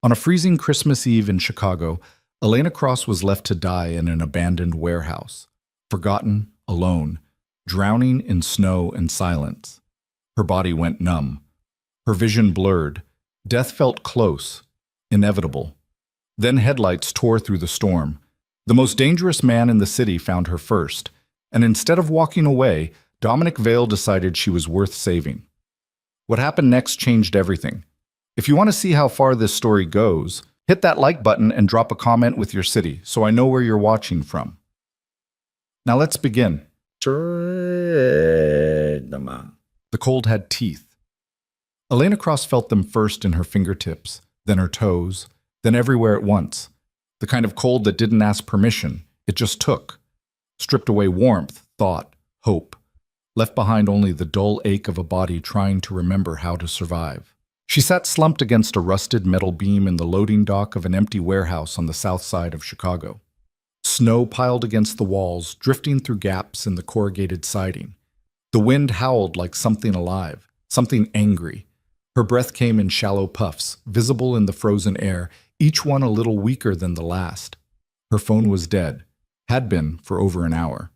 On a freezing Christmas Eve in Chicago, Elena Cross was left to die in an abandoned warehouse, forgotten, alone, drowning in snow and silence. Her body went numb. Her vision blurred. Death felt close, inevitable. Then headlights tore through the storm. The most dangerous man in the city found her first, and instead of walking away, Dominic Vale decided she was worth saving. What happened next changed everything. If you want to see how far this story goes, hit that like button and drop a comment with your city so I know where you're watching from. Now let's begin. The cold had teeth. Elena Cross felt them first in her fingertips, then her toes, then everywhere at once. The kind of cold that didn't ask permission, it just took. Stripped away warmth, thought, hope. Left behind only the dull ache of a body trying to remember how to survive. She sat slumped against a rusted metal beam in the loading dock of an empty warehouse on the south side of Chicago. Snow piled against the walls, drifting through gaps in the corrugated siding. The wind howled like something alive, something angry. Her breath came in shallow puffs, visible in the frozen air, each one a little weaker than the last. Her phone was dead, had been for over an hour.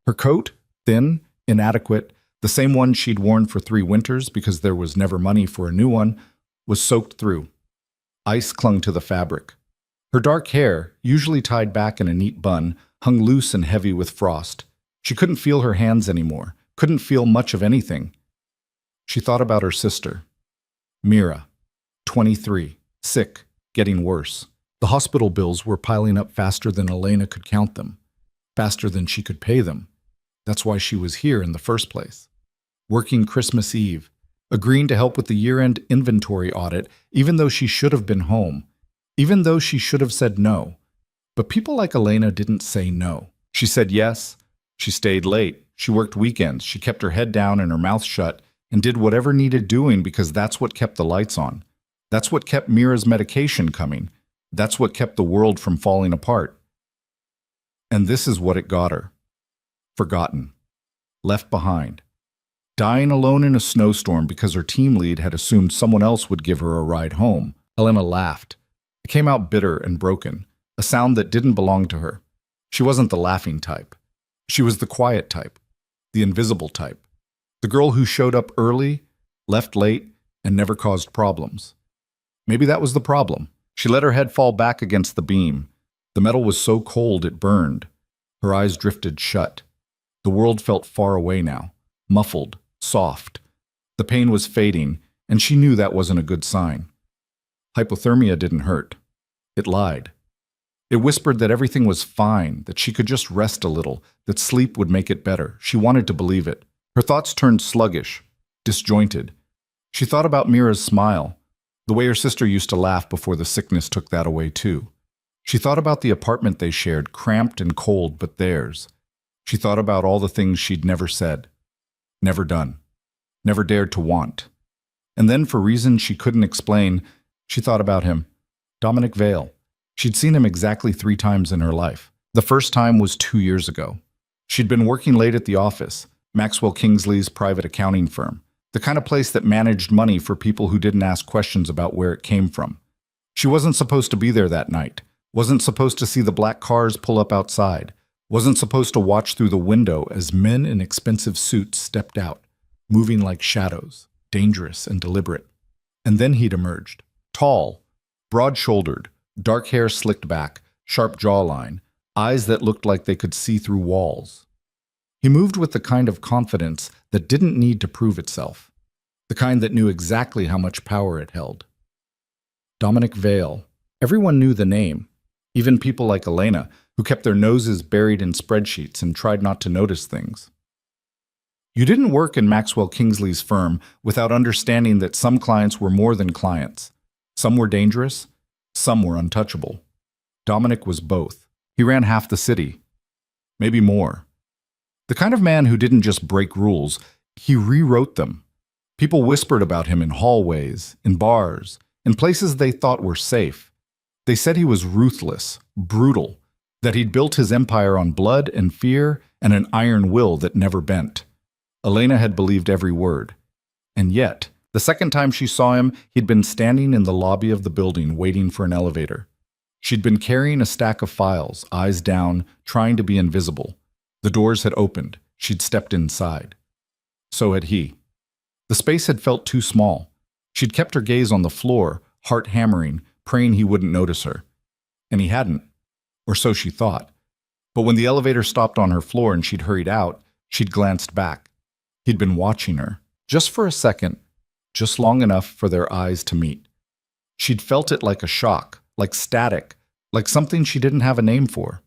Her coat, thin, inadequate, the same one she'd worn for 3 winters because there was never money for a new one, was soaked through. Ice clung to the fabric. Her dark hair, usually tied back in a neat bun, hung loose and heavy with frost. She couldn't feel her hands anymore, couldn't feel much of anything. She thought about her sister. Mira, 23, sick, getting worse. The hospital bills were piling up faster than Elena could count them, faster than she could pay them. That's why she was here in the first place. Working Christmas Eve, agreeing to help with the year-end inventory audit, even though she should have been home, even though she should have said no. But people like Elena didn't say no. She said yes. She stayed late. She worked weekends. She kept her head down and her mouth shut and did whatever needed doing because that's what kept the lights on. That's what kept Mira's medication coming. That's what kept the world from falling apart. And this is what it got her. Forgotten. Left behind. Dying alone in a snowstorm because her team lead had assumed someone else would give her a ride home. Elena laughed. It came out bitter and broken, a sound that didn't belong to her. She wasn't the laughing type. She was the quiet type, the invisible type. The girl who showed up early, left late, and never caused problems. Maybe that was the problem. She let her head fall back against the beam. The metal was so cold it burned. Her eyes drifted shut. The world felt far away now, muffled, soft. The pain was fading, and she knew that wasn't a good sign. Hypothermia didn't hurt. It lied. It whispered that everything was fine, that she could just rest a little, that sleep would make it better. She wanted to believe it. Her thoughts turned sluggish, disjointed. She thought about Mira's smile, the way her sister used to laugh before the sickness took that away too. She thought about the apartment they shared, cramped and cold, but theirs. She thought about all the things she'd never said, never done, never dared to want. And then, for reasons she couldn't explain, she thought about him, Dominic Vale. She'd seen him exactly 3 times in her life. The first time was 2 years ago. She'd been working late at the office, Maxwell Kingsley's private accounting firm, the kind of place that managed money for people who didn't ask questions about where it came from. She wasn't supposed to be there that night, wasn't supposed to see the black cars pull up outside, wasn't supposed to watch through the window as men in expensive suits stepped out, moving like shadows, dangerous and deliberate. And then he'd emerged. Tall, broad-shouldered, dark hair slicked back, sharp jawline, eyes that looked like they could see through walls. He moved with the kind of confidence that didn't need to prove itself, the kind that knew exactly how much power it held. Dominic Vale. Everyone knew the name, even people like Elena, who kept their noses buried in spreadsheets and tried not to notice things. You didn't work in Maxwell Kingsley's firm without understanding that some clients were more than clients. Some were dangerous, some were untouchable. Dominic was both. He ran half the city, maybe more. The kind of man who didn't just break rules, he rewrote them. People whispered about him in hallways, in bars, in places they thought were safe. They said he was ruthless, brutal, that he'd built his empire on blood and fear and an iron will that never bent. Elena had believed every word. And yet, The second time she saw him, he'd been standing in the lobby of the building waiting for an elevator. She'd been carrying a stack of files, eyes down, trying to be invisible. The doors had opened. She'd stepped inside. So had he. The space had felt too small. She'd kept her gaze on the floor, heart hammering, praying he wouldn't notice her. And he hadn't. Or so she thought. But when the elevator stopped on her floor and she'd hurried out, she'd glanced back. He'd been watching her, just for a second, just long enough for their eyes to meet. She'd felt it like a shock, like static, like something she didn't have a name for.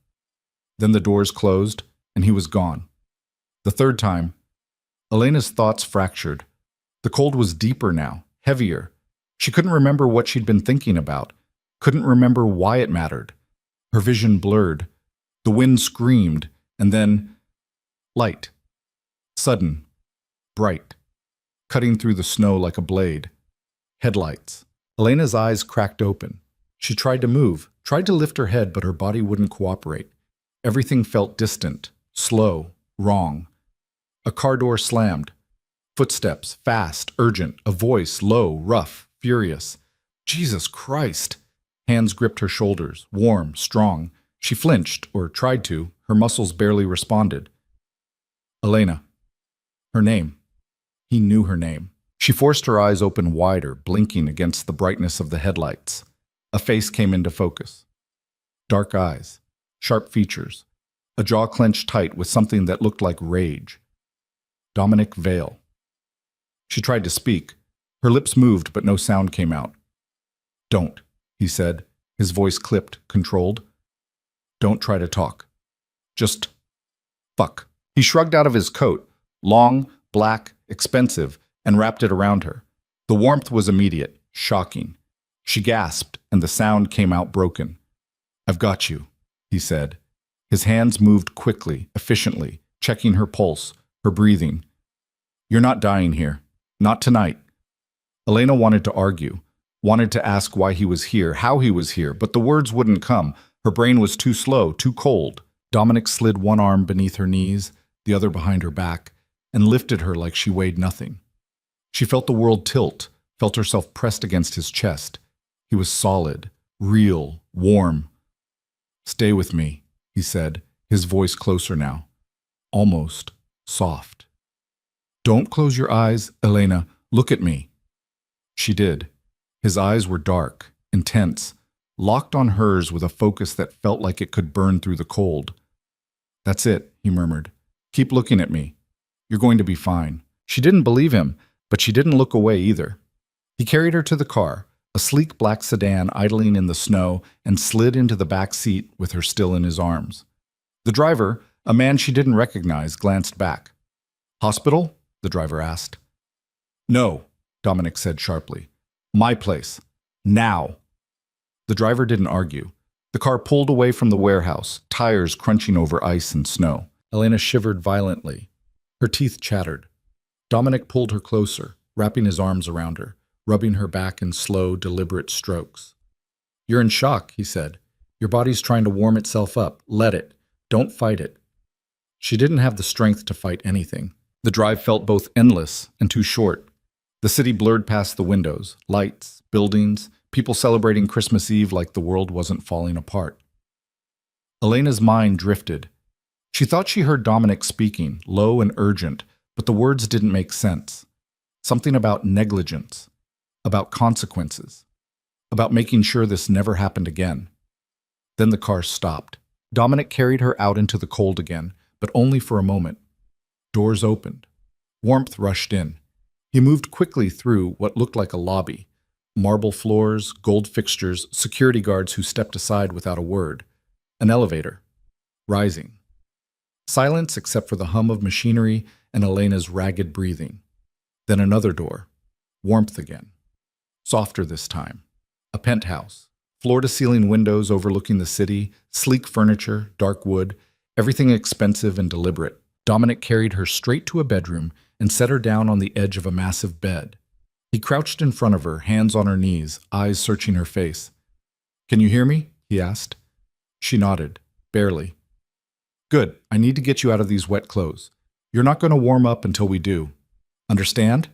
Then the doors closed, and he was gone. The third time, Elena's thoughts fractured. The cold was deeper now, heavier. She couldn't remember what she'd been thinking about, couldn't remember why it mattered. Her vision blurred. The wind screamed, and then light. Sudden, bright, cutting through the snow like a blade. Headlights. Elena's eyes cracked open. She tried to move, tried to lift her head, but her body wouldn't cooperate. Everything felt distant, slow, wrong. A car door slammed. Footsteps, fast, urgent, a voice, low, rough, furious. Jesus Christ! Hands gripped her shoulders, warm, strong. She flinched, or tried to. Her muscles barely responded. Elena. Her name. He knew her name. She forced her eyes open wider, blinking against the brightness of the headlights. A face came into focus. Dark eyes, sharp features, a jaw clenched tight with something that looked like rage. Dominic Vale. She tried to speak. Her lips moved, but no sound came out. Don't, he said, his voice clipped, controlled. Don't try to talk. Just fuck. He shrugged out of his coat, long, black, expensive, and wrapped it around her. The warmth was immediate, shocking. She gasped, and the sound came out broken. I've got you, he said. His hands moved quickly, efficiently, checking her pulse, her breathing. You're not dying here. Not tonight. Elena wanted to argue, wanted to ask why he was here, how he was here, but the words wouldn't come. Her brain was too slow, too cold. Dominic slid one arm beneath her knees, the other behind her back, and lifted her like she weighed nothing. She felt the world tilt, felt herself pressed against his chest. He was solid, real, warm. Stay with me, he said, his voice closer now, almost soft. Don't close your eyes, Elena. Look at me. She did. His eyes were dark, intense, locked on hers with a focus that felt like it could burn through the cold. That's it, he murmured. Keep looking at me. You're going to be fine. She didn't believe him, but she didn't look away either. He carried her to the car, a sleek black sedan idling in the snow, and slid into the back seat with her still in his arms. The driver, a man she didn't recognize, glanced back. Hospital? The driver asked. No, Dominic said sharply. My place. Now. The driver didn't argue. The car pulled away from the warehouse, tires crunching over ice and snow. Elena shivered violently. Her teeth chattered. Dominic pulled her closer, wrapping his arms around her, rubbing her back in slow, deliberate strokes. You're in shock, he said. Your body's trying to warm itself up. Let it. Don't fight it. She didn't have the strength to fight anything. The drive felt both endless and too short. The city blurred past the windows, lights, buildings, people celebrating Christmas Eve like the world wasn't falling apart. Elena's mind drifted. She thought she heard Dominic speaking, low and urgent, but the words didn't make sense. Something about negligence, about consequences, about making sure this never happened again. Then the car stopped. Dominic carried her out into the cold again, but only for a moment. Doors opened. Warmth rushed in. He moved quickly through what looked like a lobby. Marble floors, gold fixtures, security guards who stepped aside without a word. An elevator. Rising. Silence except for the hum of machinery and Elena's ragged breathing. Then another door. Warmth again. Softer this time. A penthouse. Floor-to-ceiling windows overlooking the city, sleek furniture, dark wood, everything expensive and deliberate. Dominic carried her straight to a bedroom and set her down on the edge of a massive bed. He crouched in front of her, hands on her knees, eyes searching her face. Can you hear me? He asked. She nodded, barely. Good, I need to get you out of these wet clothes. You're not going to warm up until we do. Understand?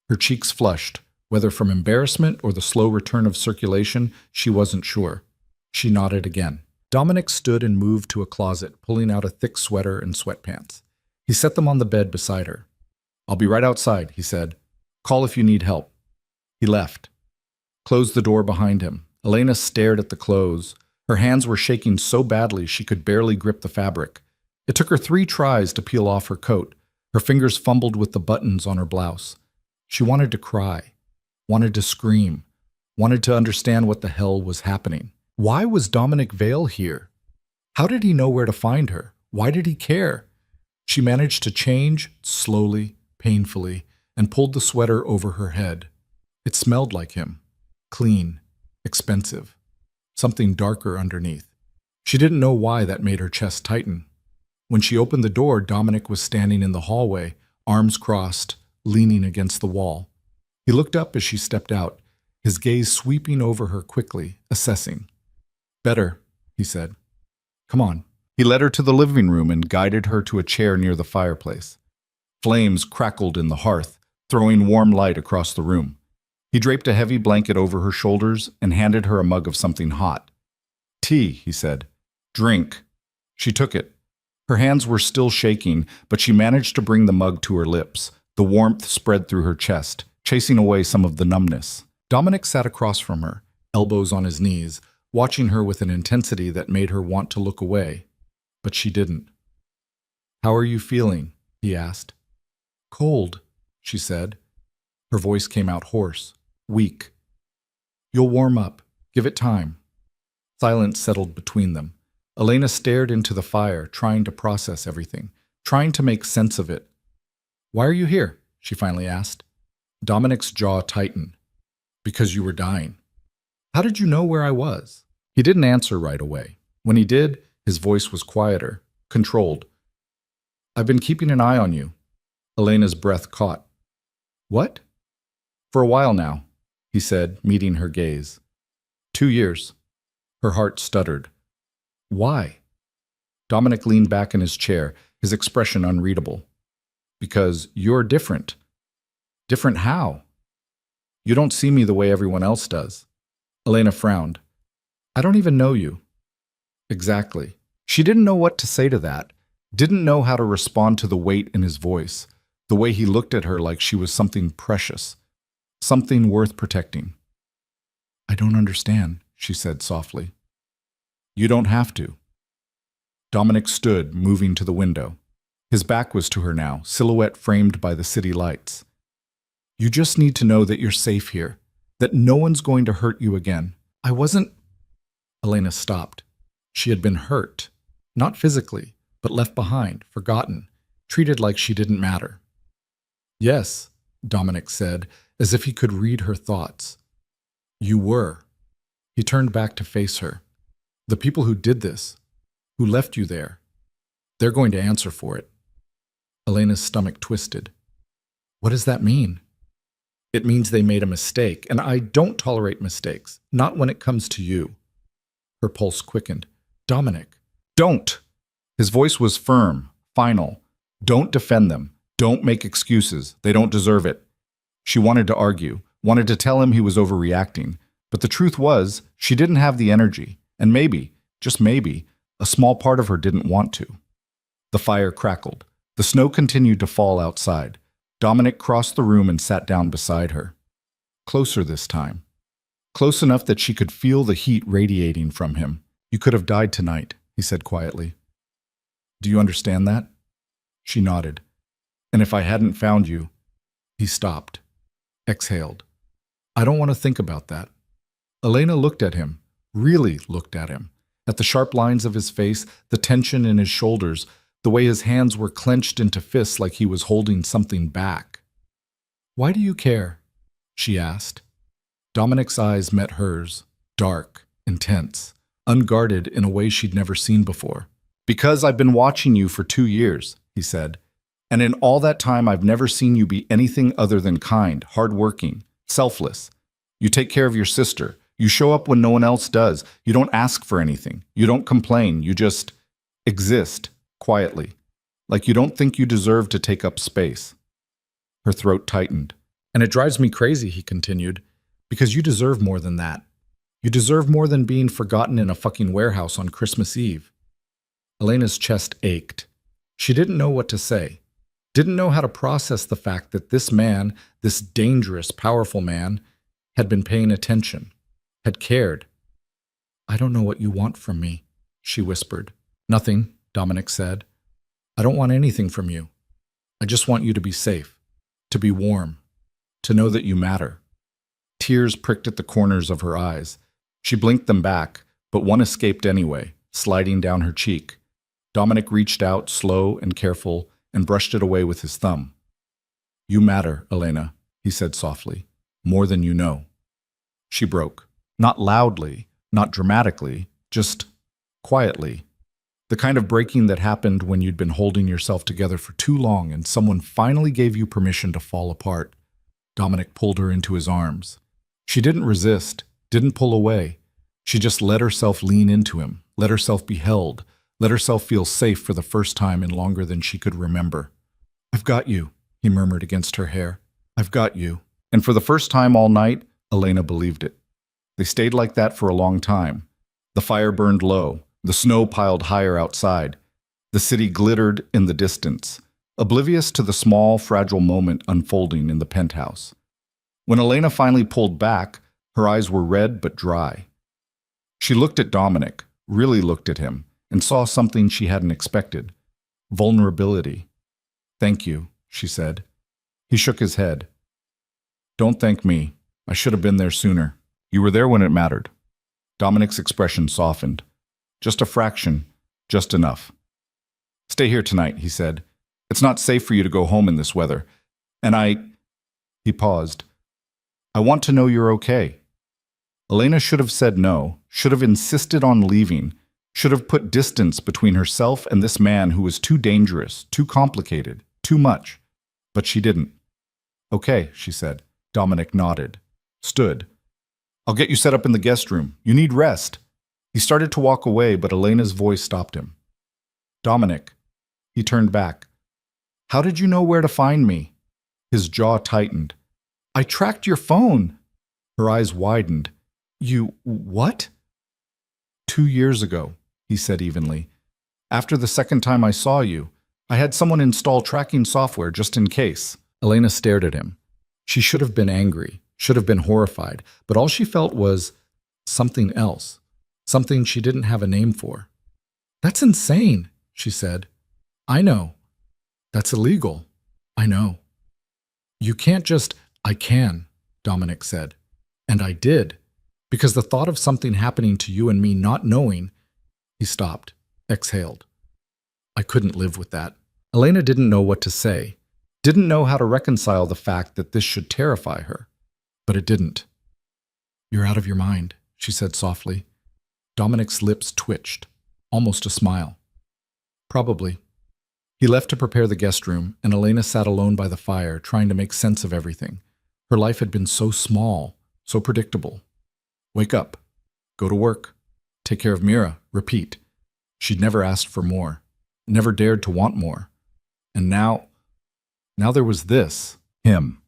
Her cheeks flushed, whether from embarrassment or the slow return of circulation, she wasn't sure. She nodded again. Dominic stood and moved to a closet, pulling out a thick sweater and sweatpants. He set them on the bed beside her. "I'll be right outside," he said. "Call if you need help." He left. Closed the door behind him. Elena stared at the clothes. Her hands were shaking so badly she could barely grip the fabric. It took her 3 tries to peel off her coat. Her fingers fumbled with the buttons on her blouse. She wanted to cry, wanted to scream, wanted to understand what the hell was happening. Why was Dominic Vale here? How did he know where to find her? Why did he care? She managed to change, slowly, painfully, and pulled the sweater over her head. It smelled like him. Clean, expensive. Something darker underneath. She didn't know why that made her chest tighten. When she opened the door, Dominic was standing in the hallway, arms crossed, leaning against the wall. He looked up as she stepped out, his gaze sweeping over her quickly, assessing. "Better," he said. "Come on." He led her to the living room and guided her to a chair near the fireplace. Flames crackled in the hearth, throwing warm light across the room. He draped a heavy blanket over her shoulders and handed her a mug of something hot. "Tea," he said. "Drink." She took it. Her hands were still shaking, but she managed to bring the mug to her lips. The warmth spread through her chest, chasing away some of the numbness. Dominic sat across from her, elbows on his knees, watching her with an intensity that made her want to look away. But she didn't. "How are you feeling?" he asked. "Cold," she said. Her voice came out hoarse, weak. "You'll warm up. Give it time." Silence settled between them. Elena stared into the fire, trying to process everything, trying to make sense of it. "Why are you here?" she finally asked. Dominic's jaw tightened. "Because you were dying." "How did you know where I was?" He didn't answer right away. When he did, his voice was quieter, controlled. "I've been keeping an eye on you." Elena's breath caught. "What?" "For a while now," he said, meeting her gaze. 2 years. Her heart stuttered. "Why?" Dominic leaned back in his chair, his expression unreadable. "Because you're different." "Different how?" "You don't see me the way everyone else does." Elena frowned. "I don't even know you." Exactly. She didn't know what to say to that, didn't know how to respond to the weight in his voice, the way he looked at her like she was something precious, something worth protecting. "I don't understand," she said softly. "You don't have to." Dominic stood, moving to the window. His back was to her now, silhouette framed by the city lights. "You just need to know that you're safe here, that no one's going to hurt you again. I wasn't—" Elena stopped. She had been hurt, not physically, but left behind, forgotten, treated like she didn't matter. "Yes," Dominic said, as if he could read her thoughts. "You were." He turned back to face her. "The people who did this, who left you there, they're going to answer for it." Elena's stomach twisted. "What does that mean?" "It means they made a mistake, and I don't tolerate mistakes, not when it comes to you." Her pulse quickened. "Dominic, don't!" His voice was firm, final. "Don't defend them. Don't make excuses. They don't deserve it." She wanted to argue, wanted to tell him he was overreacting, but the truth was, she didn't have the energy, and maybe, just maybe, a small part of her didn't want to. The fire crackled. The snow continued to fall outside. Dominic crossed the room and sat down beside her. Closer this time. Close enough that she could feel the heat radiating from him. "You could have died tonight," he said quietly. "Do you understand that?" She nodded. "And if I hadn't found you—" He stopped. Exhaled. "I don't want to think about that." Elena looked at him, really looked at him, at the sharp lines of his face, the tension in his shoulders, the way his hands were clenched into fists like he was holding something back. "Why do you care?" she asked. Dominic's eyes met hers, dark, intense, unguarded in a way she'd never seen before. "Because I've been watching you for 2 years," he said. "And in all that time, I've never seen you be anything other than kind, hardworking, selfless. You take care of your sister. You show up when no one else does. You don't ask for anything. You don't complain. You just exist, quietly, like you don't think you deserve to take up space." Her throat tightened. And it drives me crazy, he continued, because you deserve more than that. You deserve more than being forgotten in a fucking warehouse on Christmas Eve. Elena's chest ached. She didn't know what to say. Didn't know how to process the fact that this man, this dangerous, powerful man, had been paying attention, had cared. I don't know what you want from me, she whispered. Nothing, Dominic said. I don't want anything from you. I just want you to be safe, to be warm, to know that you matter. Tears pricked at the corners of her eyes. She blinked them back, but one escaped anyway, sliding down her cheek. Dominic reached out, slow and careful, and brushed it away with his thumb. You matter, Elena, he said softly, more than you know. She broke. Not loudly, not dramatically, just quietly. The kind of breaking that happened when you'd been holding yourself together for too long and someone finally gave you permission to fall apart. Dominic pulled her into his arms. She didn't resist, didn't pull away. She just let herself lean into him, let herself be held, let herself feel safe for the first time in longer than she could remember. I've got you, he murmured against her hair. I've got you. And for the first time all night, Elena believed it. They stayed like that for a long time. The fire burned low. The snow piled higher outside. The city glittered in the distance, oblivious to the small, fragile moment unfolding in the penthouse. When Elena finally pulled back, her eyes were red but dry. She looked at Dominic, really looked at him, and saw something she hadn't expected. Vulnerability. Thank you, she said. He shook his head. Don't thank me. I should have been there sooner. You were there when it mattered. Dominic's expression softened. Just a fraction, just enough. Stay here tonight, he said. It's not safe for you to go home in this weather. And He paused. I want to know you're okay. Elena should have said no, should have insisted on leaving, should have put distance between herself and this man who was too dangerous, too complicated, too much. But she didn't. Okay, she said. Dominic nodded. Stood. I'll get you set up in the guest room. You need rest. He started to walk away, but Elena's voice stopped him. Dominic. He turned back. How did you know where to find me? His jaw tightened. I tracked your phone. Her eyes widened. You what? 2 years ago, he said evenly. After the second time I saw you, I had someone install tracking software just in case. Elena stared at him. She should have been angry, should have been horrified, but all she felt was something else. Something she didn't have a name for. That's insane, she said. I know. That's illegal. I know. You can't just, I can, Dominic said. And I did. Because the thought of something happening to you and me not knowing, he stopped, exhaled. I couldn't live with that. Elena didn't know what to say, didn't know how to reconcile the fact that this should terrify her. But it didn't. You're out of your mind, she said softly. Dominic's lips twitched, almost a smile. Probably. He left to prepare the guest room, and Elena sat alone by the fire, trying to make sense of everything. Her life had been so small, so predictable. Wake up. Go to work. Take care of Mira. Repeat. She'd never asked for more, never dared to want more. And now there was this, him.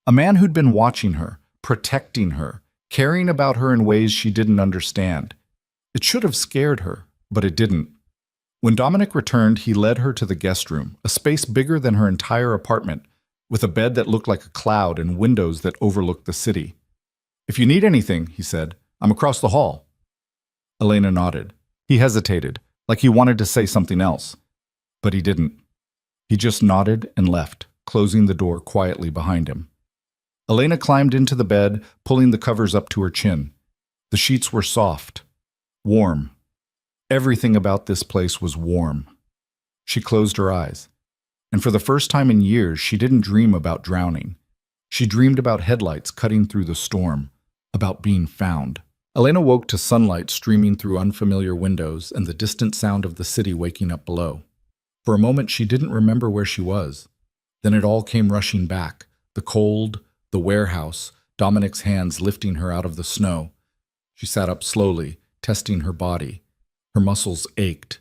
A man who'd been watching her, protecting her, caring about her in ways she didn't understand. It should have scared her, but it didn't. When Dominic returned, he led her to the guest room, a space bigger than her entire apartment, with a bed that looked like a cloud and windows that overlooked the city. If you need anything, he said, I'm across the hall. Elena nodded. He hesitated, like he wanted to say something else. But he didn't. He just nodded and left, closing the door quietly behind him. Elena climbed into the bed, pulling the covers up to her chin. The sheets were soft. Warm. Everything about this place was warm. She closed her eyes. And for the first time in years, she didn't dream about drowning. She dreamed about headlights cutting through the storm, about being found. Elena woke to sunlight streaming through unfamiliar windows and the distant sound of the city waking up below. For a moment, she didn't remember where she was. Then it all came rushing back. The cold, the warehouse, Dominic's hands lifting her out of the snow. She sat up slowly, testing her body. Her muscles ached.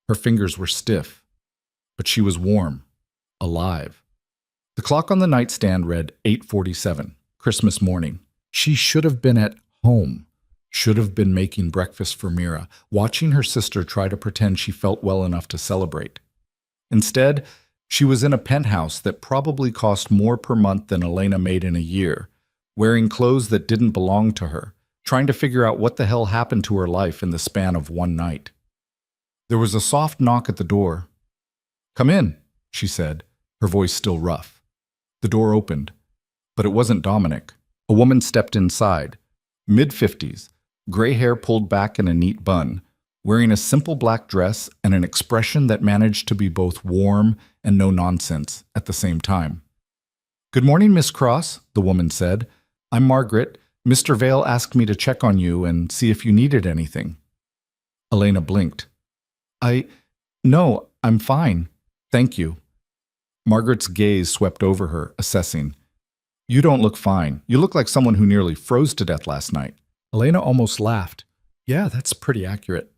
Her fingers were stiff. But she was warm, alive. The clock on the nightstand read 8:47, Christmas morning. She should have been at home, should have been making breakfast for Mira, watching her sister try to pretend she felt well enough to celebrate. Instead, she was in a penthouse that probably cost more per month than Elena made in a year, wearing clothes that didn't belong to her, trying to figure out what the hell happened to her life in the span of one night. There was a soft knock at the door. "Come in," she said, her voice still rough. The door opened, but it wasn't Dominic. A woman stepped inside, mid-50s, gray hair pulled back in a neat bun, wearing a simple black dress and an expression that managed to be both warm and no-nonsense at the same time. "Good morning, Miss Cross," the woman said. "I'm Margaret. Mr. Vale asked me to check on you and see if you needed anything." Elena blinked. No, I'm fine. Thank you." Margaret's gaze swept over her, assessing. "You don't look fine. You look like someone who nearly froze to death last night." Elena almost laughed. "Yeah, that's pretty accurate.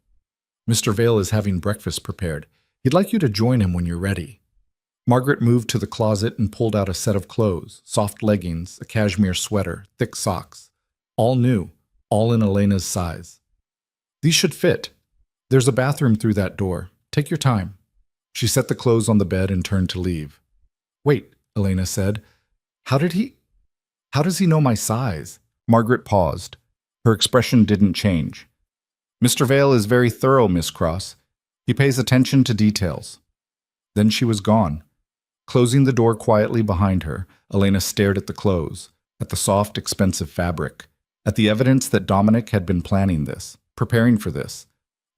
Mr. Vale is having breakfast prepared. He'd like you to join him when you're ready." Margaret moved to the closet and pulled out a set of clothes, soft leggings, a cashmere sweater, thick socks. All new, all in Elena's size. "These should fit. There's a bathroom through that door. Take your time." She set the clothes on the bed and turned to leave. "Wait," Elena said. How does he know my size?" Margaret paused. Her expression didn't change. "Mr. Vale is very thorough, Miss Cross. He pays attention to details." Then she was gone. Closing the door quietly behind her, Elena stared at the clothes, at the soft, expensive fabric, at the evidence that Dominic had been planning this, preparing for this,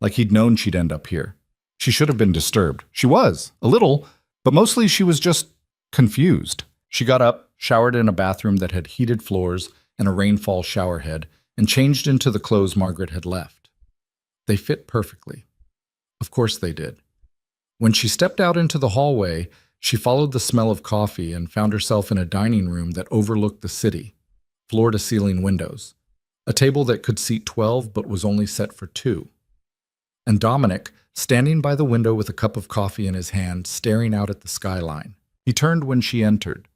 like he'd known she'd end up here. She should have been disturbed. She was, a little, but mostly she was just confused. She got up, showered in a bathroom that had heated floors and a rainfall shower head, and changed into the clothes Margaret had left. They fit perfectly. Of course they did. When she stepped out into the hallway, she followed the smell of coffee and found herself in a dining room that overlooked the city, floor-to-ceiling windows, a table that could seat 12 but was only set for 2. And Dominic, standing by the window with a cup of coffee in his hand, staring out at the skyline. He turned when she entered.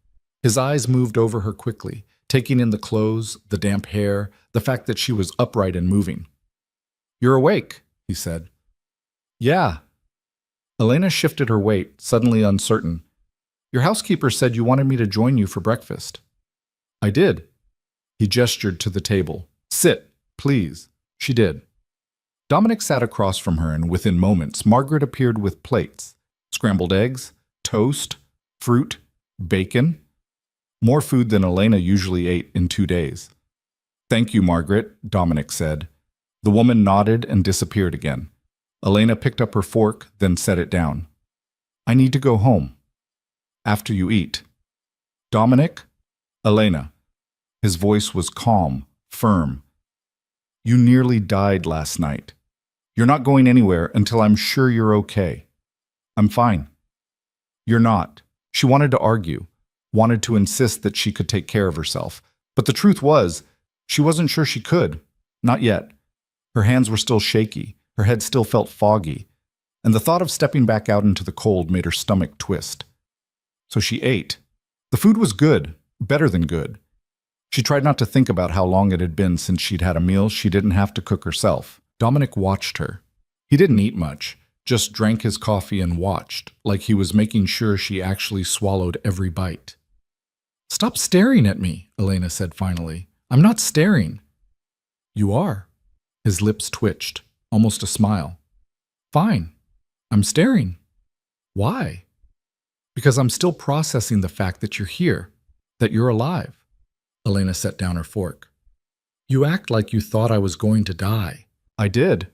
His eyes moved over her quickly, taking in the clothes, the damp hair, the fact that she was upright and moving. "You're awake," he said. "Yeah." Elena shifted her weight, suddenly uncertain. "Your housekeeper said you wanted me to join you for breakfast." "I did." He gestured to the table. "Sit, please." She did. Dominic sat across from her, and within moments, Margaret appeared with plates. Scrambled eggs, toast, fruit, bacon. More food than Elena usually ate in 2 days. "Thank you, Margaret," Dominic said. The woman nodded and disappeared again. Elena picked up her fork, then set it down. "I need to go home." "After you eat." "Dominic?" "Elena." His voice was calm, firm. "You nearly died last night. You're not going anywhere until I'm sure you're okay." "I'm fine." "You're not." She wanted to argue, wanted to insist that she could take care of herself. But the truth was, she wasn't sure she could. Not yet. Her hands were still shaky, her head still felt foggy, and the thought of stepping back out into the cold made her stomach twist. So she ate. The food was good, better than good. She tried not to think about how long it had been since she'd had a meal she didn't have to cook herself. Dominic watched her. He didn't eat much, just drank his coffee and watched, like he was making sure she actually swallowed every bite. "Stop staring at me," Elena said finally. "I'm not staring." "You are." His lips twitched, almost a smile. "Fine. I'm staring." "Why?" "Because I'm still processing the fact that you're here, that you're alive." Elena set down her fork. "You act like you thought I was going to die." "I did."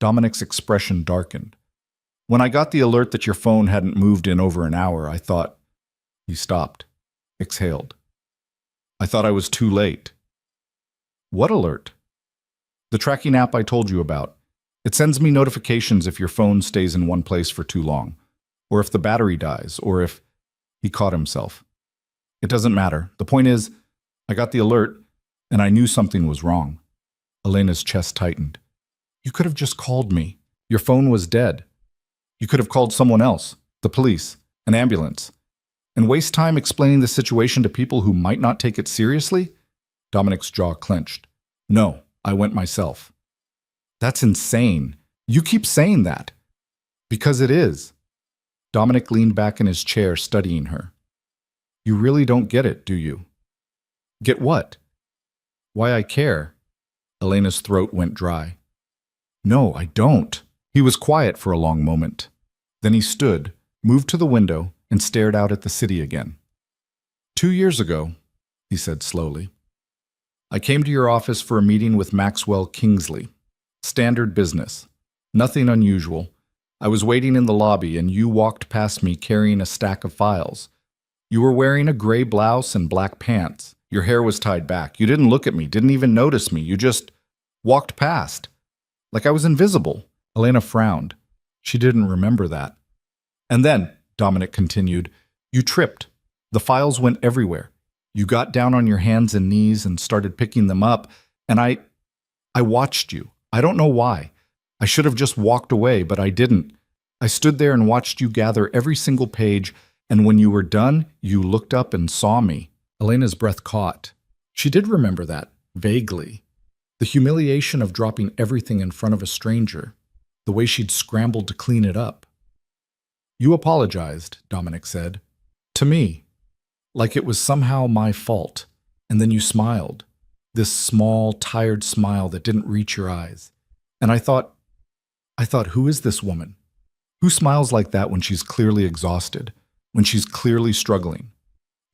Dominic's expression darkened. "When I got the alert that your phone hadn't moved in over an hour, I thought—" He stopped, exhaled. "I thought I was too late." "What alert?" "The tracking app I told you about. It sends me notifications if your phone stays in one place for too long, or if the battery dies, or if—" He caught himself. "It doesn't matter. The point is, I got the alert, and I knew something was wrong." Elena's chest tightened. "You could have just called me. Your phone was dead. You could have called someone else, the police, an ambulance. and waste time explaining the situation to people who might not take it seriously? Dominic's jaw clenched. No, I went myself. That's insane. You keep saying that. Because it is. Dominic leaned back in his chair, studying her. You really don't get it, do you? Get what? Why I care. Elena's throat went dry. No, I don't. He was quiet for a long moment. Then he stood, moved to the window, and stared out at the city again. 2 years ago, he said slowly, I came to your office for a meeting with Maxwell Kingsley. Standard business. Nothing unusual. I was waiting in the lobby and you walked past me carrying a stack of files. You were wearing a gray blouse and black pants. Your hair was tied back. You didn't look at me, didn't even notice me. You just walked past. Like I was invisible. Elena frowned. She didn't remember that. And then, Dominic continued, you tripped. The files went everywhere. You got down on your hands and knees and started picking them up, and I watched you. I don't know why. I should have just walked away, but I didn't. I stood there and watched you gather every single page, and when you were done, you looked up and saw me. Elena's breath caught. She did remember that, vaguely. The humiliation of dropping everything in front of a stranger, the way she'd scrambled to clean it up. You apologized, Dominic said. To me. Like it was somehow my fault. And then you smiled. This small, tired smile that didn't reach your eyes. And I thought, who is this woman? Who smiles like that when she's clearly exhausted, when she's clearly struggling?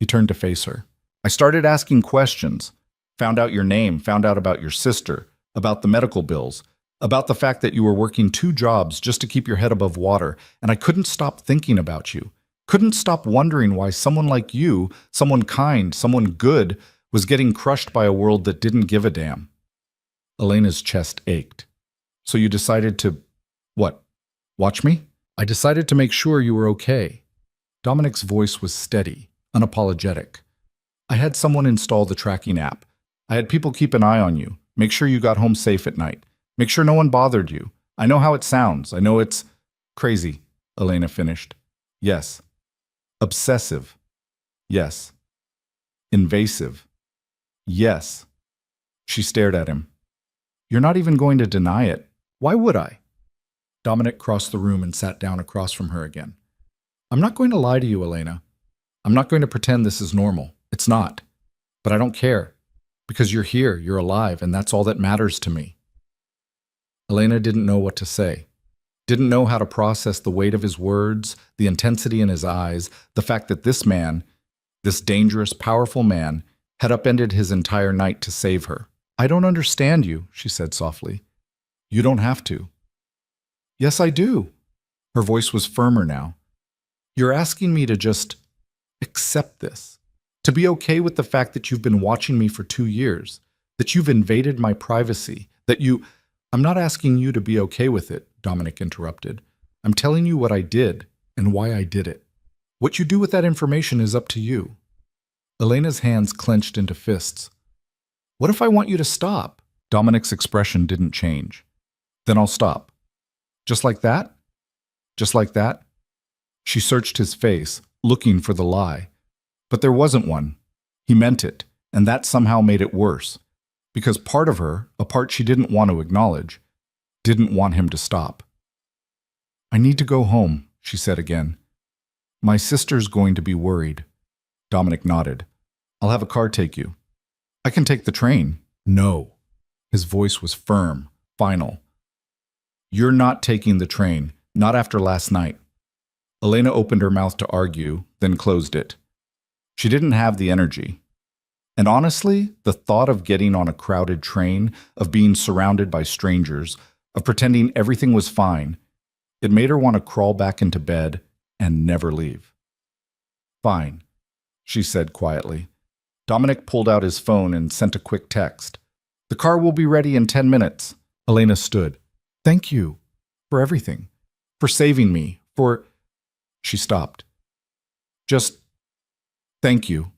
He turned to face her. I started asking questions, found out your name, found out about your sister, about the medical bills, about the fact that you were working 2 jobs just to keep your head above water, and I couldn't stop thinking about you. Couldn't stop wondering why someone like you, someone kind, someone good, was getting crushed by a world that didn't give a damn. Elena's chest ached. So you decided to, what, watch me? I decided to make sure you were okay. Dominic's voice was steady, unapologetic. I had someone install the tracking app. I had people keep an eye on you, make sure you got home safe at night, make sure no one bothered you. I know how it sounds. I know it's crazy, Elena finished. Yes. Obsessive. Yes. Invasive. Yes. She stared at him. You're not even going to deny it. Why would I? Dominic crossed the room and sat down across from her again. I'm not going to lie to you, Elena. I'm not going to pretend this is normal. It's not. But I don't care. Because you're here, you're alive, and that's all that matters to me. Elena didn't know what to say. Didn't know how to process the weight of his words, the intensity in his eyes, the fact that this man, this dangerous, powerful man, had upended his entire night to save her. I don't understand you, she said softly. You don't have to. Yes, I do. Her voice was firmer now. You're asking me to just accept this, to be okay with the fact that you've been watching me for 2 years, that you've invaded my privacy, that you... I'm not asking you to be okay with it, Dominic interrupted. I'm telling you what I did and why I did it. What you do with that information is up to you. Elena's hands clenched into fists. What if I want you to stop? Dominic's expression didn't change. Then I'll stop. Just like that? Just like that? She searched his face, looking for the lie. But there wasn't one. He meant it, and that somehow made it worse. Because part of her, a part she didn't want to acknowledge, didn't want him to stop. I need to go home, she said again. My sister's going to be worried. Dominic nodded. I'll have a car take you. I can take the train. No. His voice was firm, final. You're not taking the train, not after last night. Elena opened her mouth to argue, then closed it. She didn't have the energy. And honestly, the thought of getting on a crowded train, of being surrounded by strangers, of pretending everything was fine, it made her want to crawl back into bed and never leave. Fine, she said quietly. Dominic pulled out his phone and sent a quick text. The car will be ready in 10 minutes. Elena stood. Thank you for everything, for saving me, for... She stopped. Just thank you.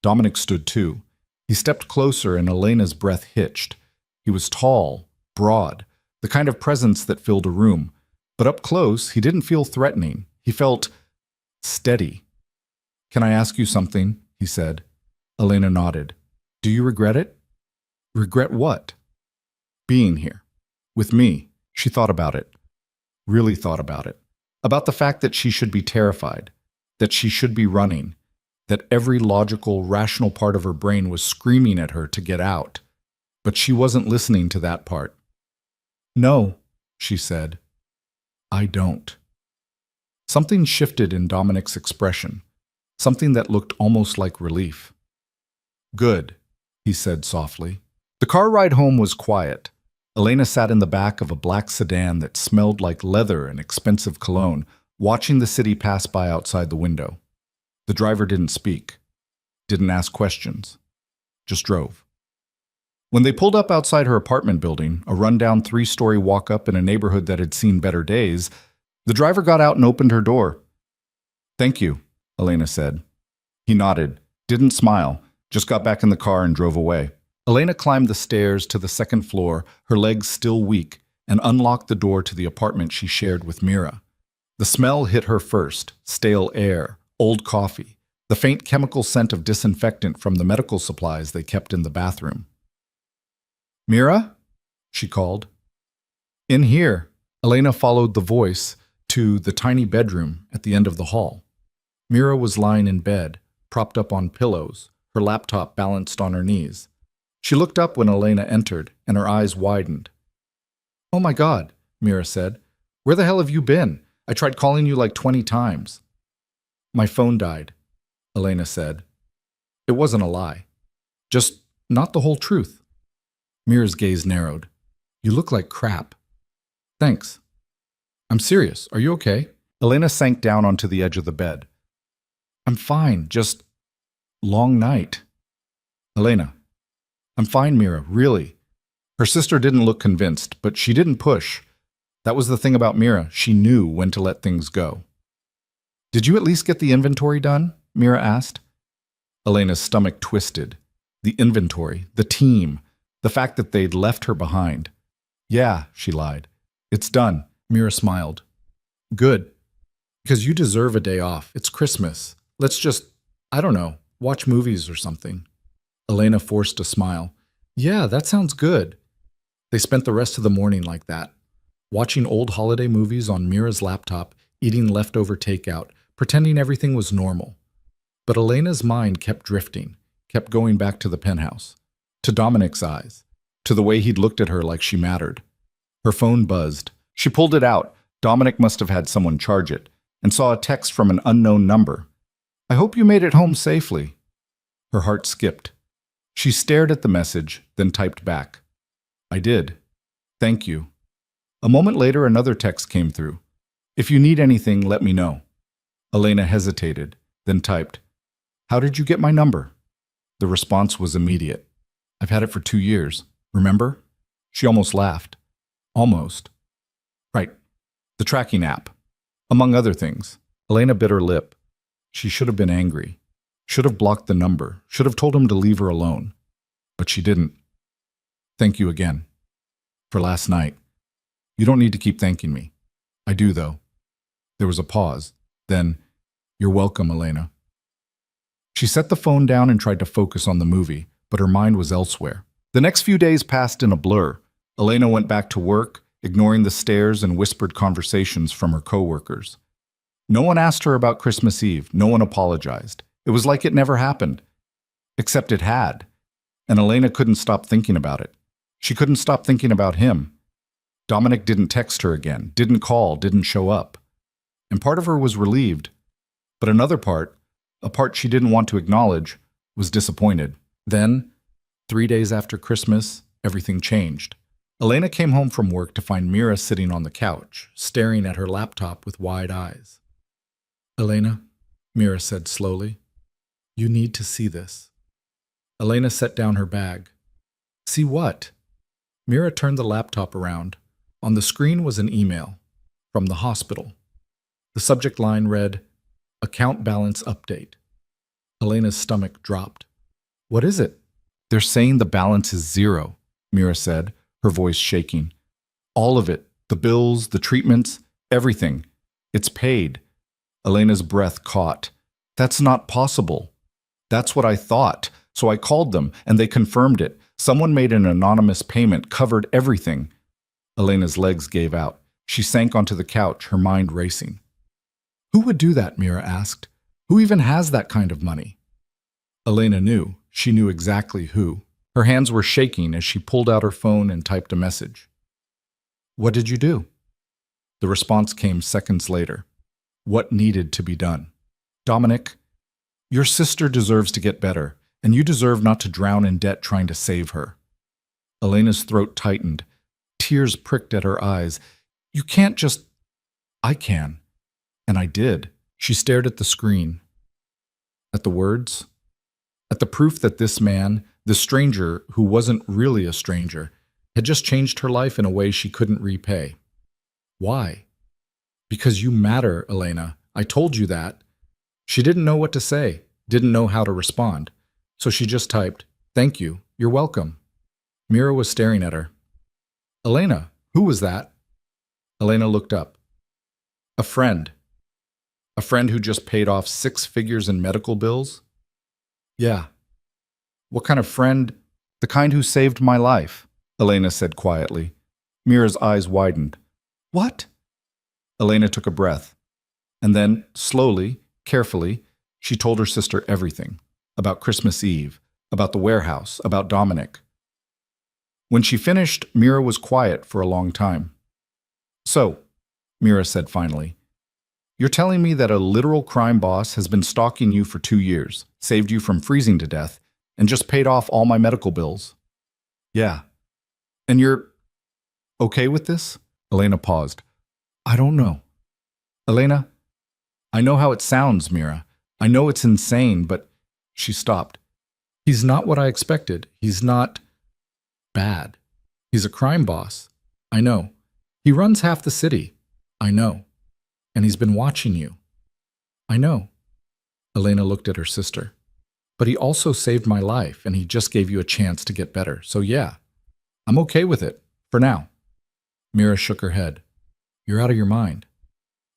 Dominic stood too. He stepped closer and Elena's breath hitched. He was tall, broad, the kind of presence that filled a room. But up close, he didn't feel threatening. He felt steady. Can I ask you something? He said. Elena nodded. Do you regret it? Regret what? Being here. With me. She thought about it. Really thought about it. About the fact that she should be terrified. That she should be running. That every logical, rational part of her brain was screaming at her to get out. But she wasn't listening to that part. No, she said. I don't. Something shifted in Dominic's expression. Something that looked almost like relief. Good, he said softly. The car ride home was quiet. Elena sat in the back of a black sedan that smelled like leather and expensive cologne, watching the city pass by outside the window. The driver didn't speak, didn't ask questions, just drove. When they pulled up outside her apartment building, a rundown 3-story walk-up in a neighborhood that had seen better days, the driver got out and opened her door. Thank you, Elena said. He nodded, didn't smile, just got back in the car and drove away. Elena climbed the stairs to the second floor, her legs still weak, and unlocked the door to the apartment she shared with Mira. The smell hit her first, stale air, old coffee, the faint chemical scent of disinfectant from the medical supplies they kept in the bathroom. Mira? She called. In here. Elena followed the voice to the tiny bedroom at the end of the hall. Mira was lying in bed, propped up on pillows, her laptop balanced on her knees. She looked up when Elena entered, and her eyes widened. Oh my God, Mira said. Where the hell have you been? I tried calling you like 20 times. My phone died, Elena said. It wasn't a lie. Just not the whole truth. Mira's gaze narrowed. You look like crap. Thanks. I'm serious. Are you okay? Elena sank down onto the edge of the bed. I'm fine, just long night. Elena. I'm fine, Mira, really. Her sister didn't look convinced, but she didn't push. That was the thing about Mira. She knew when to let things go. Did you at least get the inventory done? Mira asked. Elena's stomach twisted. The inventory, the team, the fact that they'd left her behind. Yeah, she lied. It's done. Mira smiled. Good. Because you deserve a day off. It's Christmas. Let's just, I don't know, watch movies or something. Elena forced a smile. Yeah, that sounds good. They spent the rest of the morning like that, watching old holiday movies on Mira's laptop, eating leftover takeout, pretending everything was normal. But Elena's mind kept drifting, kept going back to the penthouse, to Dominic's eyes, to the way he'd looked at her like she mattered. Her phone buzzed. She pulled it out. Dominic must have had someone charge it, and saw a text from an unknown number. I hope you made it home safely. Her heart skipped. She stared at the message, then typed back. I did. Thank you. A moment later, another text came through. If you need anything, let me know. Elena hesitated, then typed, How did you get my number? The response was immediate. I've had it for 2 years. Remember? She almost laughed. Almost. Right. The tracking app. Among other things. Elena bit her lip. She should have been angry. Should have blocked the number. Should have told him to leave her alone. But she didn't. Thank you again. For last night. You don't need to keep thanking me. I do, though. There was a pause. Then, you're welcome, Elena. She set the phone down and tried to focus on the movie, but her mind was elsewhere. The next few days passed in a blur. Elena went back to work, ignoring the stares and whispered conversations from her coworkers. No one asked her about Christmas Eve. No one apologized. It was like it never happened. Except it had. And Elena couldn't stop thinking about it. She couldn't stop thinking about him. Dominic didn't text her again, didn't call, didn't show up. And part of her was relieved. But another part, a part she didn't want to acknowledge, was disappointed. Then, 3 days after Christmas, everything changed. Elena came home from work to find Mira sitting on the couch, staring at her laptop with wide eyes. Elena, Mira said slowly, you need to see this. Elena set down her bag. See what? Mira turned the laptop around. On the screen was an email from the hospital. The subject line read, Account balance update. Elena's stomach dropped. What is it? They're saying the balance is 0, Mira said, her voice shaking. All of it, the bills, the treatments, everything. It's paid. Elena's breath caught. That's not possible. That's what I thought. So I called them, and they confirmed it. Someone made an anonymous payment, covered everything. Elena's legs gave out. She sank onto the couch, her mind racing. Who would do that, Mira asked. Who even has that kind of money? Elena knew. She knew exactly who. Her hands were shaking as she pulled out her phone and typed a message. What did you do? The response came seconds later. What needed to be done? Dominic, your sister deserves to get better, and you deserve not to drown in debt trying to save her. Elena's throat tightened. Tears pricked at her eyes. You can't just... I can. And I did. She stared at the screen. At the words. At the proof that this man, this stranger who wasn't really a stranger, had just changed her life in a way she couldn't repay. Why? Because you matter, Elena. I told you that. She didn't know what to say, didn't know how to respond. So she just typed, "Thank you. You're welcome." Mira was staring at her. Elena, who was that? Elena looked up. A friend. A friend who just paid off 6 figures in medical bills? Yeah. What kind of friend? The kind who saved my life, Elena said quietly. Mira's eyes widened. What? Elena took a breath. And then, slowly, carefully, she told her sister everything. About Christmas Eve, about the warehouse, about Dominic. When she finished, Mira was quiet for a long time. So, Mira said finally, you're telling me that a literal crime boss has been stalking you for 2 years, saved you from freezing to death, and just paid off all my medical bills? Yeah. And you're okay with this? Elena paused. I don't know. Elena, I know how it sounds, Mira. I know it's insane, but... She stopped. He's not what I expected. He's not bad. He's a crime boss. I know. He runs half the city. I know. And he's been watching you. I know. Elena looked at her sister. But he also saved my life, and he just gave you a chance to get better. So yeah, I'm okay with it, for now. Mira shook her head. You're out of your mind.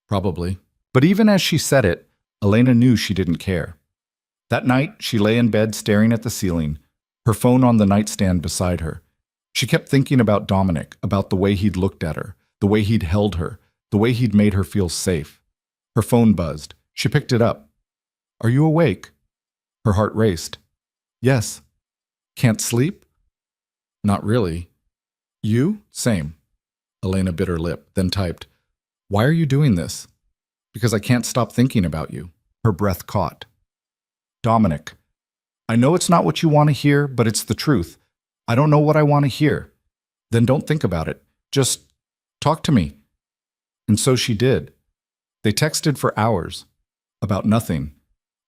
Probably. But even as she said it, Elena knew she didn't care. That night, she lay in bed staring at the ceiling, her phone on the nightstand beside her. She kept thinking about Dominic, about the way he'd looked at her, the way he'd held her, the way he'd made her feel safe. Her phone buzzed. She picked it up. Are you awake? Her heart raced. Yes. Can't sleep? Not really. You? Same. Elena bit her lip, then typed, Why are you doing this? Because I can't stop thinking about you. Her breath caught. Dominic, I know it's not what you want to hear, but it's the truth. I don't know what I want to hear. Then don't think about it. Just talk to me. And so she did. They texted for hours. About nothing.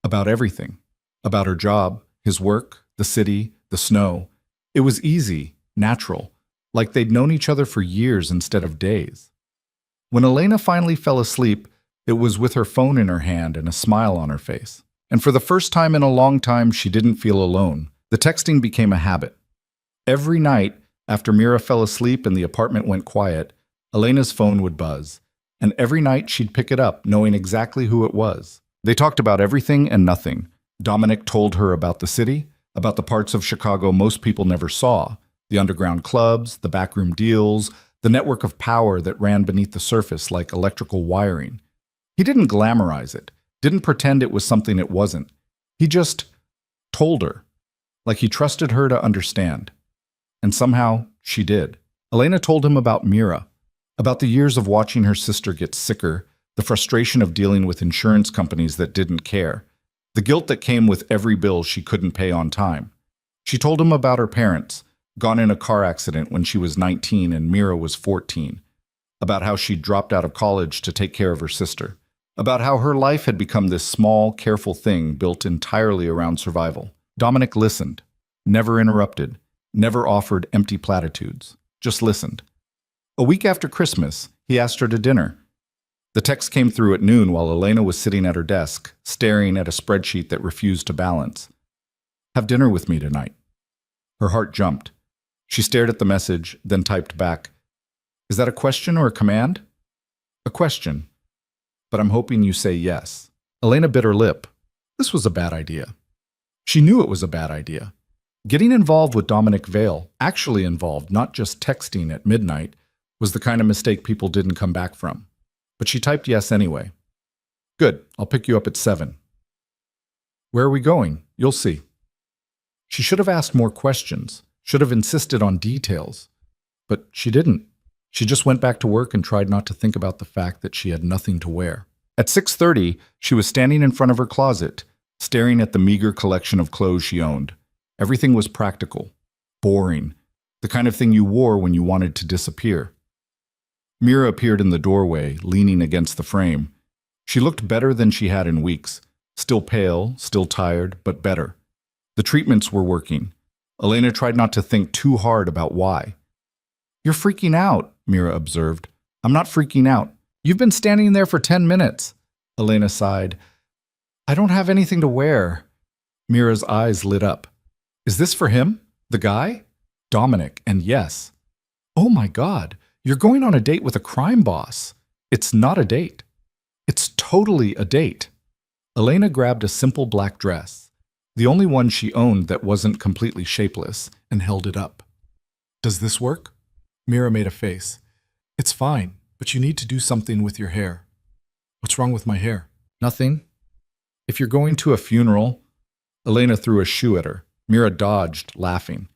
About everything. About her job, his work, the city, the snow. It was easy, natural, like they'd known each other for years instead of days. When Elena finally fell asleep, it was with her phone in her hand and a smile on her face. And for the first time in a long time, she didn't feel alone. The texting became a habit. Every night, after Mira fell asleep and the apartment went quiet, Elena's phone would buzz. And every night she'd pick it up, knowing exactly who it was. They talked about everything and nothing. Dominic told her about the city, about the parts of Chicago most people never saw, the underground clubs, the backroom deals, the network of power that ran beneath the surface like electrical wiring. He didn't glamorize it. Didn't pretend it was something it wasn't. He just told her, like he trusted her to understand. And somehow, she did. Elena told him about Mira, about the years of watching her sister get sicker, the frustration of dealing with insurance companies that didn't care, the guilt that came with every bill she couldn't pay on time. She told him about her parents, gone in a car accident when she was 19 and Mira was 14, about how she'd dropped out of college to take care of her sister, about how her life had become this small, careful thing built entirely around survival. Dominic listened, never interrupted, never offered empty platitudes, just listened. A week after Christmas, he asked her to dinner. The text came through at noon while Elena was sitting at her desk, staring at a spreadsheet that refused to balance. Have dinner with me tonight. Her heart jumped. She stared at the message, then typed back, Is that a question or a command? A question. But I'm hoping you say yes. Elena bit her lip. This was a bad idea. She knew it was a bad idea. Getting involved with Dominic Vale, actually involved, not just texting at midnight, was the kind of mistake people didn't come back from. But she typed yes anyway. Good, I'll pick you up at 7. Where are we going? You'll see. She should have asked more questions, should have insisted on details. But she didn't. She just went back to work and tried not to think about the fact that she had nothing to wear. At 6:30, she was standing in front of her closet, staring at the meager collection of clothes she owned. Everything was practical, boring, the kind of thing you wore when you wanted to disappear. Mira appeared in the doorway, leaning against the frame. She looked better than she had in weeks. Still pale, still tired, but better. The treatments were working. Elena tried not to think too hard about why. You're freaking out, Mira observed. I'm not freaking out. You've been standing there for 10 minutes. Elena sighed. I don't have anything to wear. Mira's eyes lit up. Is this for him? The guy? Dominic, and yes. Oh my God, you're going on a date with a crime boss. It's not a date. It's totally a date. Elena grabbed a simple black dress, the only one she owned that wasn't completely shapeless, and held it up. Does this work? Mira made a face. It's fine, but you need to do something with your hair. What's wrong with my hair? Nothing. If you're going to a funeral... Elena threw a shoe at her. Mira dodged, laughing.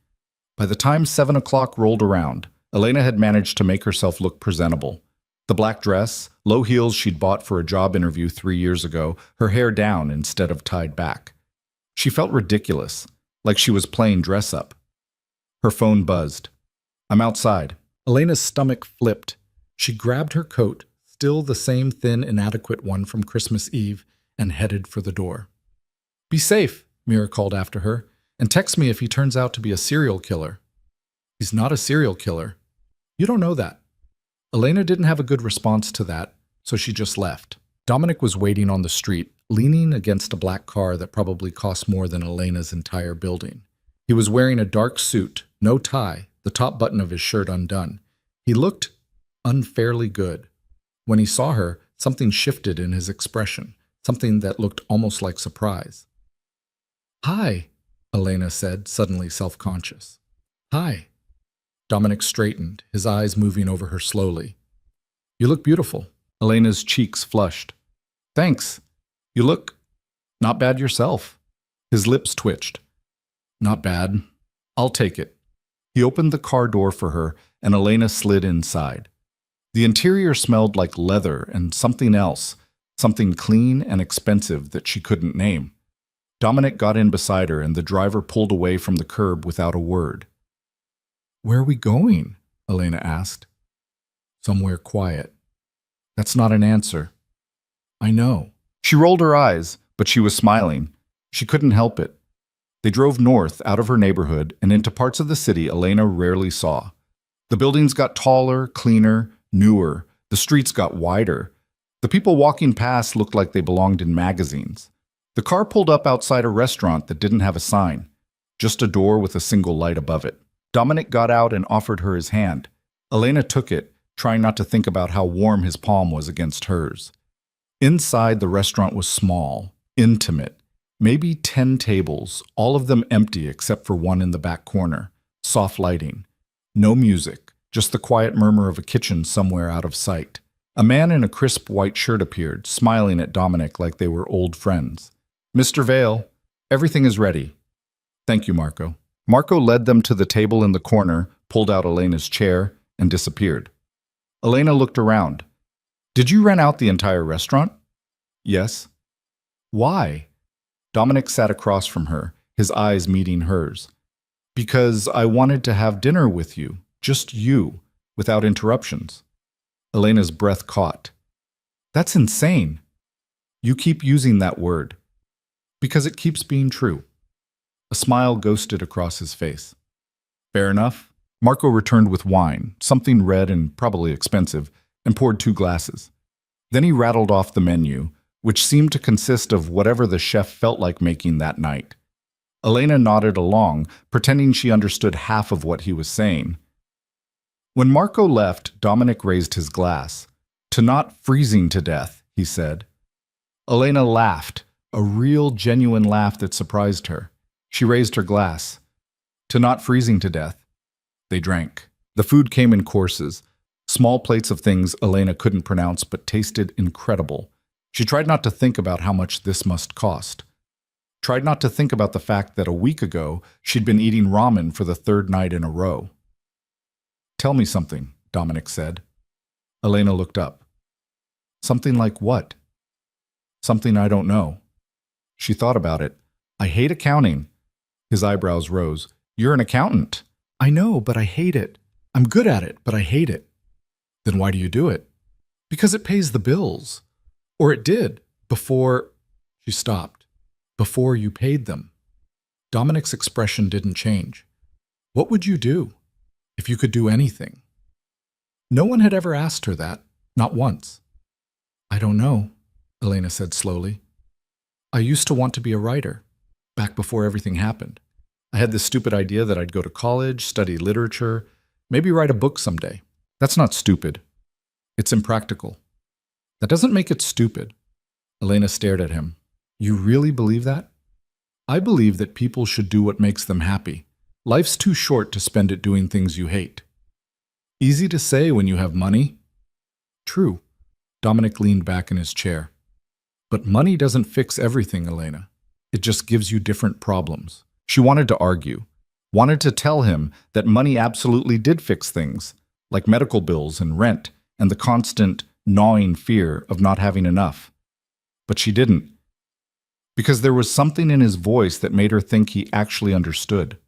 By the time 7 o'clock rolled around, Elena had managed to make herself look presentable. The black dress, low heels she'd bought for a job interview 3 years ago, her hair down instead of tied back. She felt ridiculous, like she was playing dress-up. Her phone buzzed. I'm outside. Elena's stomach flipped. She grabbed her coat, still the same thin, inadequate one from Christmas Eve, and headed for the door. Be safe, Mira called after her, and text me if he turns out to be a serial killer. He's not a serial killer. You don't know that. Elena didn't have a good response to that, so she just left. Dominic was waiting on the street, leaning against a black car that probably cost more than Elena's entire building. He was wearing a dark suit, no tie, the top button of his shirt undone. He looked unfairly good. When he saw her, something shifted in his expression, something that looked almost like surprise. Hi, Elena said, suddenly self-conscious. Hi. Dominic straightened, his eyes moving over her slowly. You look beautiful. Elena's cheeks flushed. Thanks. You look not bad yourself. His lips twitched. Not bad. I'll take it. He opened the car door for her, and Elena slid inside. The interior smelled like leather and something else, something clean and expensive that she couldn't name. Dominic got in beside her, and the driver pulled away from the curb without a word. Where are we going? Elena asked. Somewhere quiet. That's not an answer. I know. She rolled her eyes, but she was smiling. She couldn't help it. They drove north out of her neighborhood and into parts of the city Elena rarely saw. The buildings got taller, cleaner, newer. The streets got wider. The people walking past looked like they belonged in magazines. The car pulled up outside a restaurant that didn't have a sign, just a door with a single light above it. Dominic got out and offered her his hand. Elena took it, trying not to think about how warm his palm was against hers. Inside, the restaurant was small, intimate, maybe 10 tables, all of them empty except for one in the back corner. Soft lighting. No music, just the quiet murmur of a kitchen somewhere out of sight. A man in a crisp white shirt appeared, smiling at Dominic like they were old friends. Mr. Vale, everything is ready. Thank you, Marco. Marco led them to the table in the corner, pulled out Elena's chair, and disappeared. Elena looked around. Did you rent out the entire restaurant? Yes. Why? Dominic sat across from her, his eyes meeting hers. Because I wanted to have dinner with you, just you, without interruptions. Elena's breath caught. That's insane. You keep using that word. Because it keeps being true. A smile ghosted across his face. Fair enough. Marco returned with wine, something red and probably expensive, and poured 2 glasses. Then he rattled off the menu, which seemed to consist of whatever the chef felt like making that night. Elena nodded along, pretending she understood half of what he was saying. When Marco left, Dominic raised his glass. To not freezing to death, he said. Elena laughed, A real, genuine laugh that surprised her. She raised her glass. To not freezing to death. They drank. The food came in courses, small plates of things Elena couldn't pronounce but tasted incredible. She tried not to think about how much this must cost. Tried not to think about the fact that a week ago she'd been eating ramen for the third night in a row. "Tell me something," Dominic said. Elena looked up. "Something like what?" "Something I don't know." She thought about it. "I hate accounting." His eyebrows rose. "You're an accountant." "I know, but I hate it. I'm good at it, but I hate it." "Then why do you do it?" "Because it pays the bills. Or it did, before—" She stopped. "Before you paid them." Dominic's expression didn't change. "What would you do if you could do anything?" No one had ever asked her that, not once. "I don't know," Elena said slowly. "I used to want to be a writer, back before everything happened. I had this stupid idea that I'd go to college, study literature, maybe write a book someday. That's not stupid. It's impractical." "That doesn't make it stupid." Elena stared at him. "You really believe that?" "I believe that people should do what makes them happy. Life's too short to spend it doing things you hate." "Easy to say when you have money." "True." Dominic leaned back in his chair. "But money doesn't fix everything, Elena. It just gives you different problems." She wanted to argue, wanted to tell him that money absolutely did fix things, like medical bills and rent and the constant, gnawing fear of not having enough. But she didn't, because there was something in his voice that made her think he actually understood.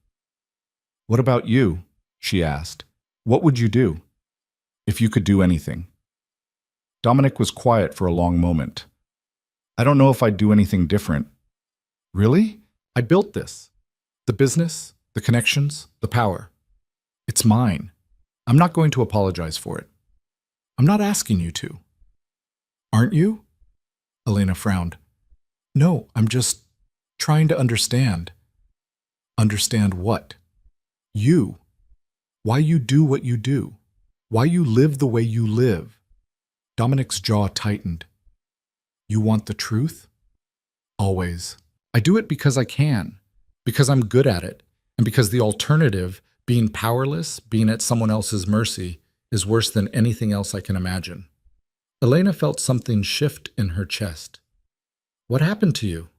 "What about you?" she asked. "What would you do if you could do anything?" Dominic was quiet for a long moment. "I don't know if I'd do anything different." "Really? I built this. The business, the connections, the power. It's mine. I'm not going to apologize for it. I'm not asking you to." "Aren't you?" Elena frowned. "No, I'm just trying to understand." "Understand what?" "You. Why you do what you do. Why you live the way you live." Dominic's jaw tightened. "You want the truth?" "Always. I do it because I can, because I'm good at it, and because the alternative, being powerless, being at someone else's mercy, is worse than anything else I can imagine." Elena felt something shift in her chest. "What happened to you?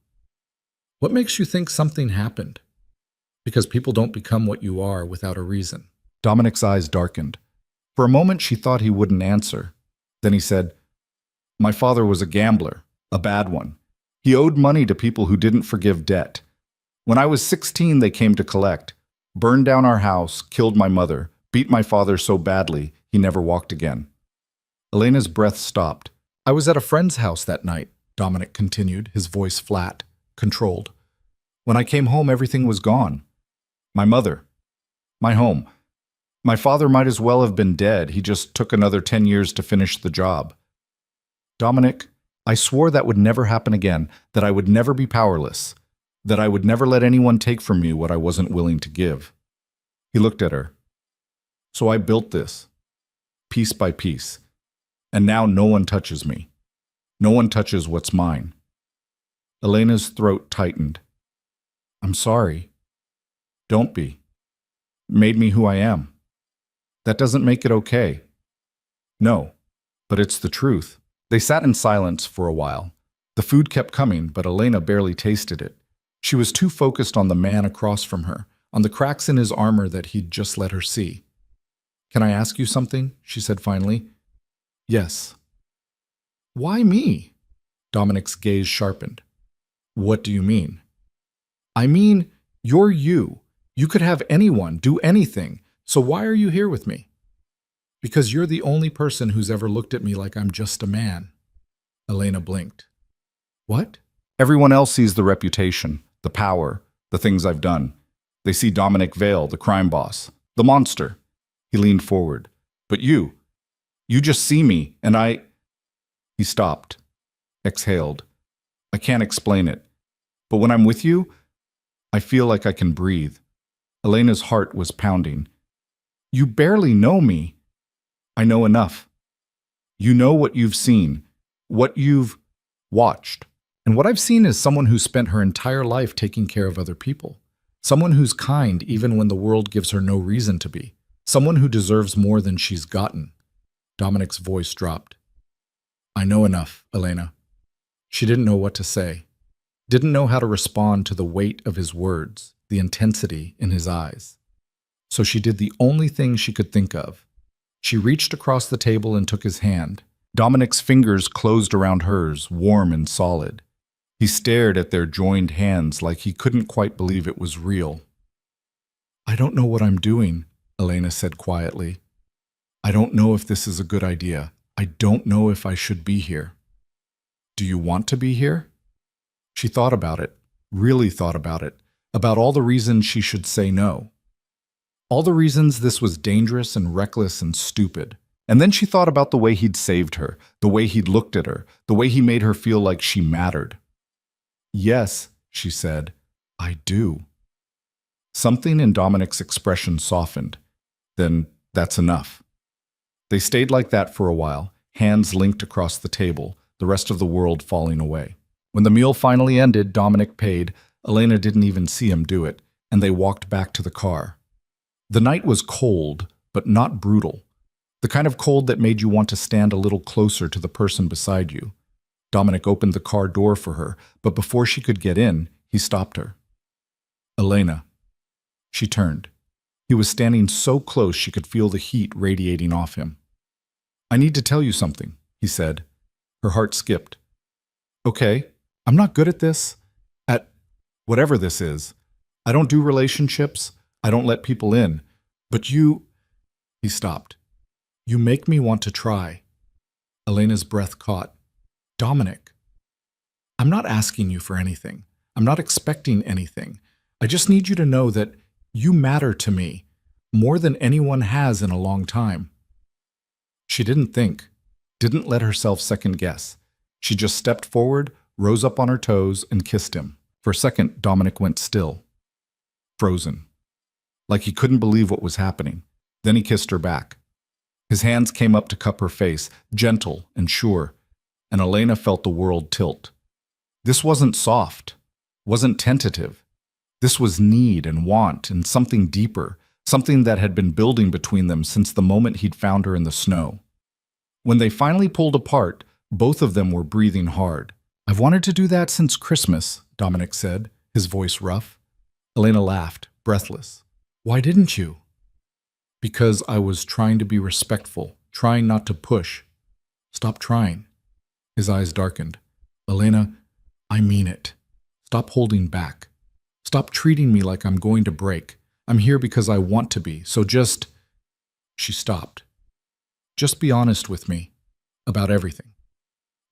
What makes you think something happened?" "Because people don't become what you are without a reason." Dominic's eyes darkened. For a moment she thought he wouldn't answer. Then he said, "My father was a gambler, a bad one. He owed money to people who didn't forgive debt. When I was 16, they came to collect, burned down our house, killed my mother, beat my father so badly he never walked again." Elena's breath stopped. "I was at a friend's house that night," Dominic continued, his voice flat, controlled. "When I came home, everything was gone. My mother. My home. My father might as well have been dead. He just took another 10 years to finish the job. Dominic, I swore that would never happen again, that I would never be powerless, that I would never let anyone take from me what I wasn't willing to give." He looked at her. "So I built this, piece by piece, and now no one touches me. No one touches what's mine." Elena's throat tightened. "I'm sorry." "Don't be. Made me who I am. That doesn't make it okay." "No, but it's the truth." They sat in silence for a while. The food kept coming, but Elena barely tasted it. She was too focused on the man across from her, on the cracks in his armor that he'd just let her see. "Can I ask you something?" she said finally. "Yes." "Why me?" Dominic's gaze sharpened. "What do you mean?" "I mean, you're you. You could have anyone, do anything. So why are you here with me?" "Because you're the only person who's ever looked at me like I'm just a man." Elena blinked. "What?" "Everyone else sees the reputation, the power, the things I've done. They see Dominic Vale, the crime boss, the monster." He leaned forward. "But you just see me, and I—" He stopped, exhaled. "I can't explain it. But when I'm with you, I feel like I can breathe." Elena's heart was pounding. "You barely know me." "I know enough. You know what you've seen, what you've watched." And what I've seen is someone who spent her entire life taking care of other people. Someone who's kind even when the world gives her no reason to be. Someone who deserves more than she's gotten. Dominic's voice dropped. I know enough, Elena. She didn't know what to say. Didn't know how to respond to the weight of his words, the intensity in his eyes. So she did the only thing she could think of. She reached across the table and took his hand. Dominic's fingers closed around hers, warm and solid. He stared at their joined hands like he couldn't quite believe it was real. I don't know what I'm doing, Elena said quietly. I don't know if this is a good idea. I don't know if I should be here. Do you want to be here? She thought about it, really thought about all the reasons she should say no. All the reasons this was dangerous and reckless and stupid. And then she thought about the way he'd saved her, the way he'd looked at her, the way he made her feel like she mattered. Yes, she said, I do. Something in Dominic's expression softened. Then that's enough. They stayed like that for a while, hands linked across the table, the rest of the world falling away. When the meal finally ended, Dominic paid. Elena didn't even see him do it, and they walked back to the car. The night was cold, but not brutal. The kind of cold that made you want to stand a little closer to the person beside you. Dominic opened the car door for her, but before she could get in, he stopped her. Elena. She turned. He was standing so close she could feel the heat radiating off him. I need to tell you something, he said. Her heart skipped. Okay, I'm not good at this. At whatever this is. I don't do relationships. I don't let people in. But you... He stopped. You make me want to try. Elena's breath caught. Dominic. I'm not asking you for anything. I'm not expecting anything. I just need you to know that you matter to me more than anyone has in a long time. She didn't think, didn't let herself second guess. She just stepped forward, rose up on her toes, and kissed him. For a second, Dominic went still. Frozen. Like he couldn't believe what was happening. Then he kissed her back. His hands came up to cup her face, gentle and sure, and Elena felt the world tilt. This wasn't soft, wasn't tentative. This was need and want and something deeper, something that had been building between them since the moment he'd found her in the snow. When they finally pulled apart, both of them were breathing hard. I've wanted to do that since Christmas, Dominic said, his voice rough. Elena laughed, breathless. Why didn't you? Because I was trying to be respectful, trying not to push. Stop trying. His eyes darkened. Elena, I mean it. Stop holding back. Stop treating me like I'm going to break. I'm here because I want to be, so just... She stopped. Just be honest with me about everything.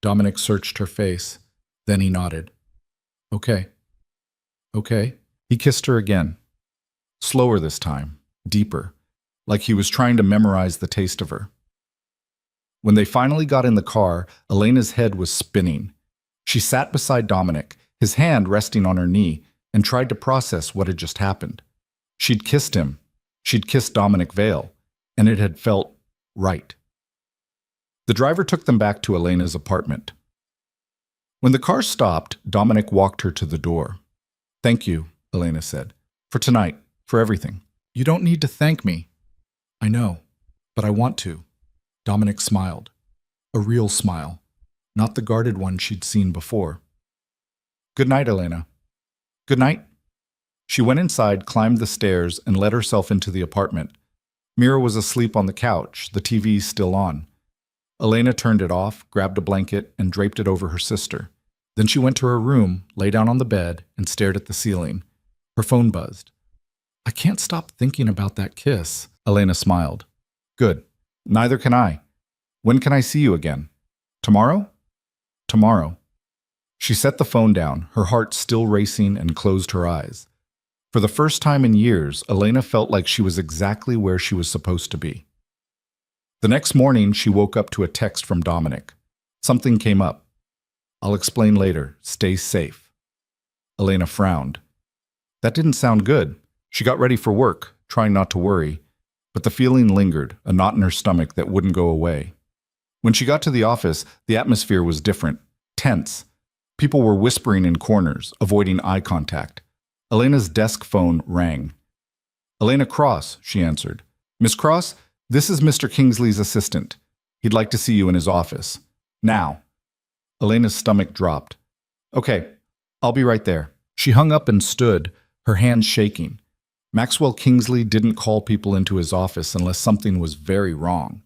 Dominic searched her face. Then he nodded. Okay. Okay. He kissed her again. Slower this time, deeper, like he was trying to memorize the taste of her. When they finally got in the car, Elena's head was spinning. She sat beside Dominic, his hand resting on her knee, and tried to process what had just happened. She'd kissed him. She'd kissed Dominic Vale, and it had felt right. The driver took them back to Elena's apartment. When the car stopped, Dominic walked her to the door. Thank you, Elena said, for tonight, for everything. You don't need to thank me. I know, but I want to. Dominic smiled. A real smile, not the guarded one she'd seen before. Good night, Elena. Good night. She went inside, climbed the stairs, and let herself into the apartment. Mira was asleep on the couch, the TV still on. Elena turned it off, grabbed a blanket, and draped it over her sister. Then she went to her room, lay down on the bed, and stared at the ceiling. Her phone buzzed. I can't stop thinking about that kiss. Elena smiled. Good. Neither can I. When can I see you again? Tomorrow? Tomorrow. She set the phone down, her heart still racing, and closed her eyes. For the first time in years, Elena felt like she was exactly where she was supposed to be. The next morning, she woke up to a text from Dominic. Something came up. I'll explain later. Stay safe. Elena frowned. That didn't sound good. She got ready for work, trying not to worry, but the feeling lingered, a knot in her stomach that wouldn't go away. When she got to the office, the atmosphere was different, tense. People were whispering in corners, avoiding eye contact. Elena's desk phone rang. "Elena Cross," she answered. "Miss Cross, this is Mr. Kingsley's assistant. He'd like to see you in his office. Now." Elena's stomach dropped. "Okay, I'll be right there." She hung up and stood, her hands shaking. Maxwell Kingsley didn't call people into his office unless something was very wrong.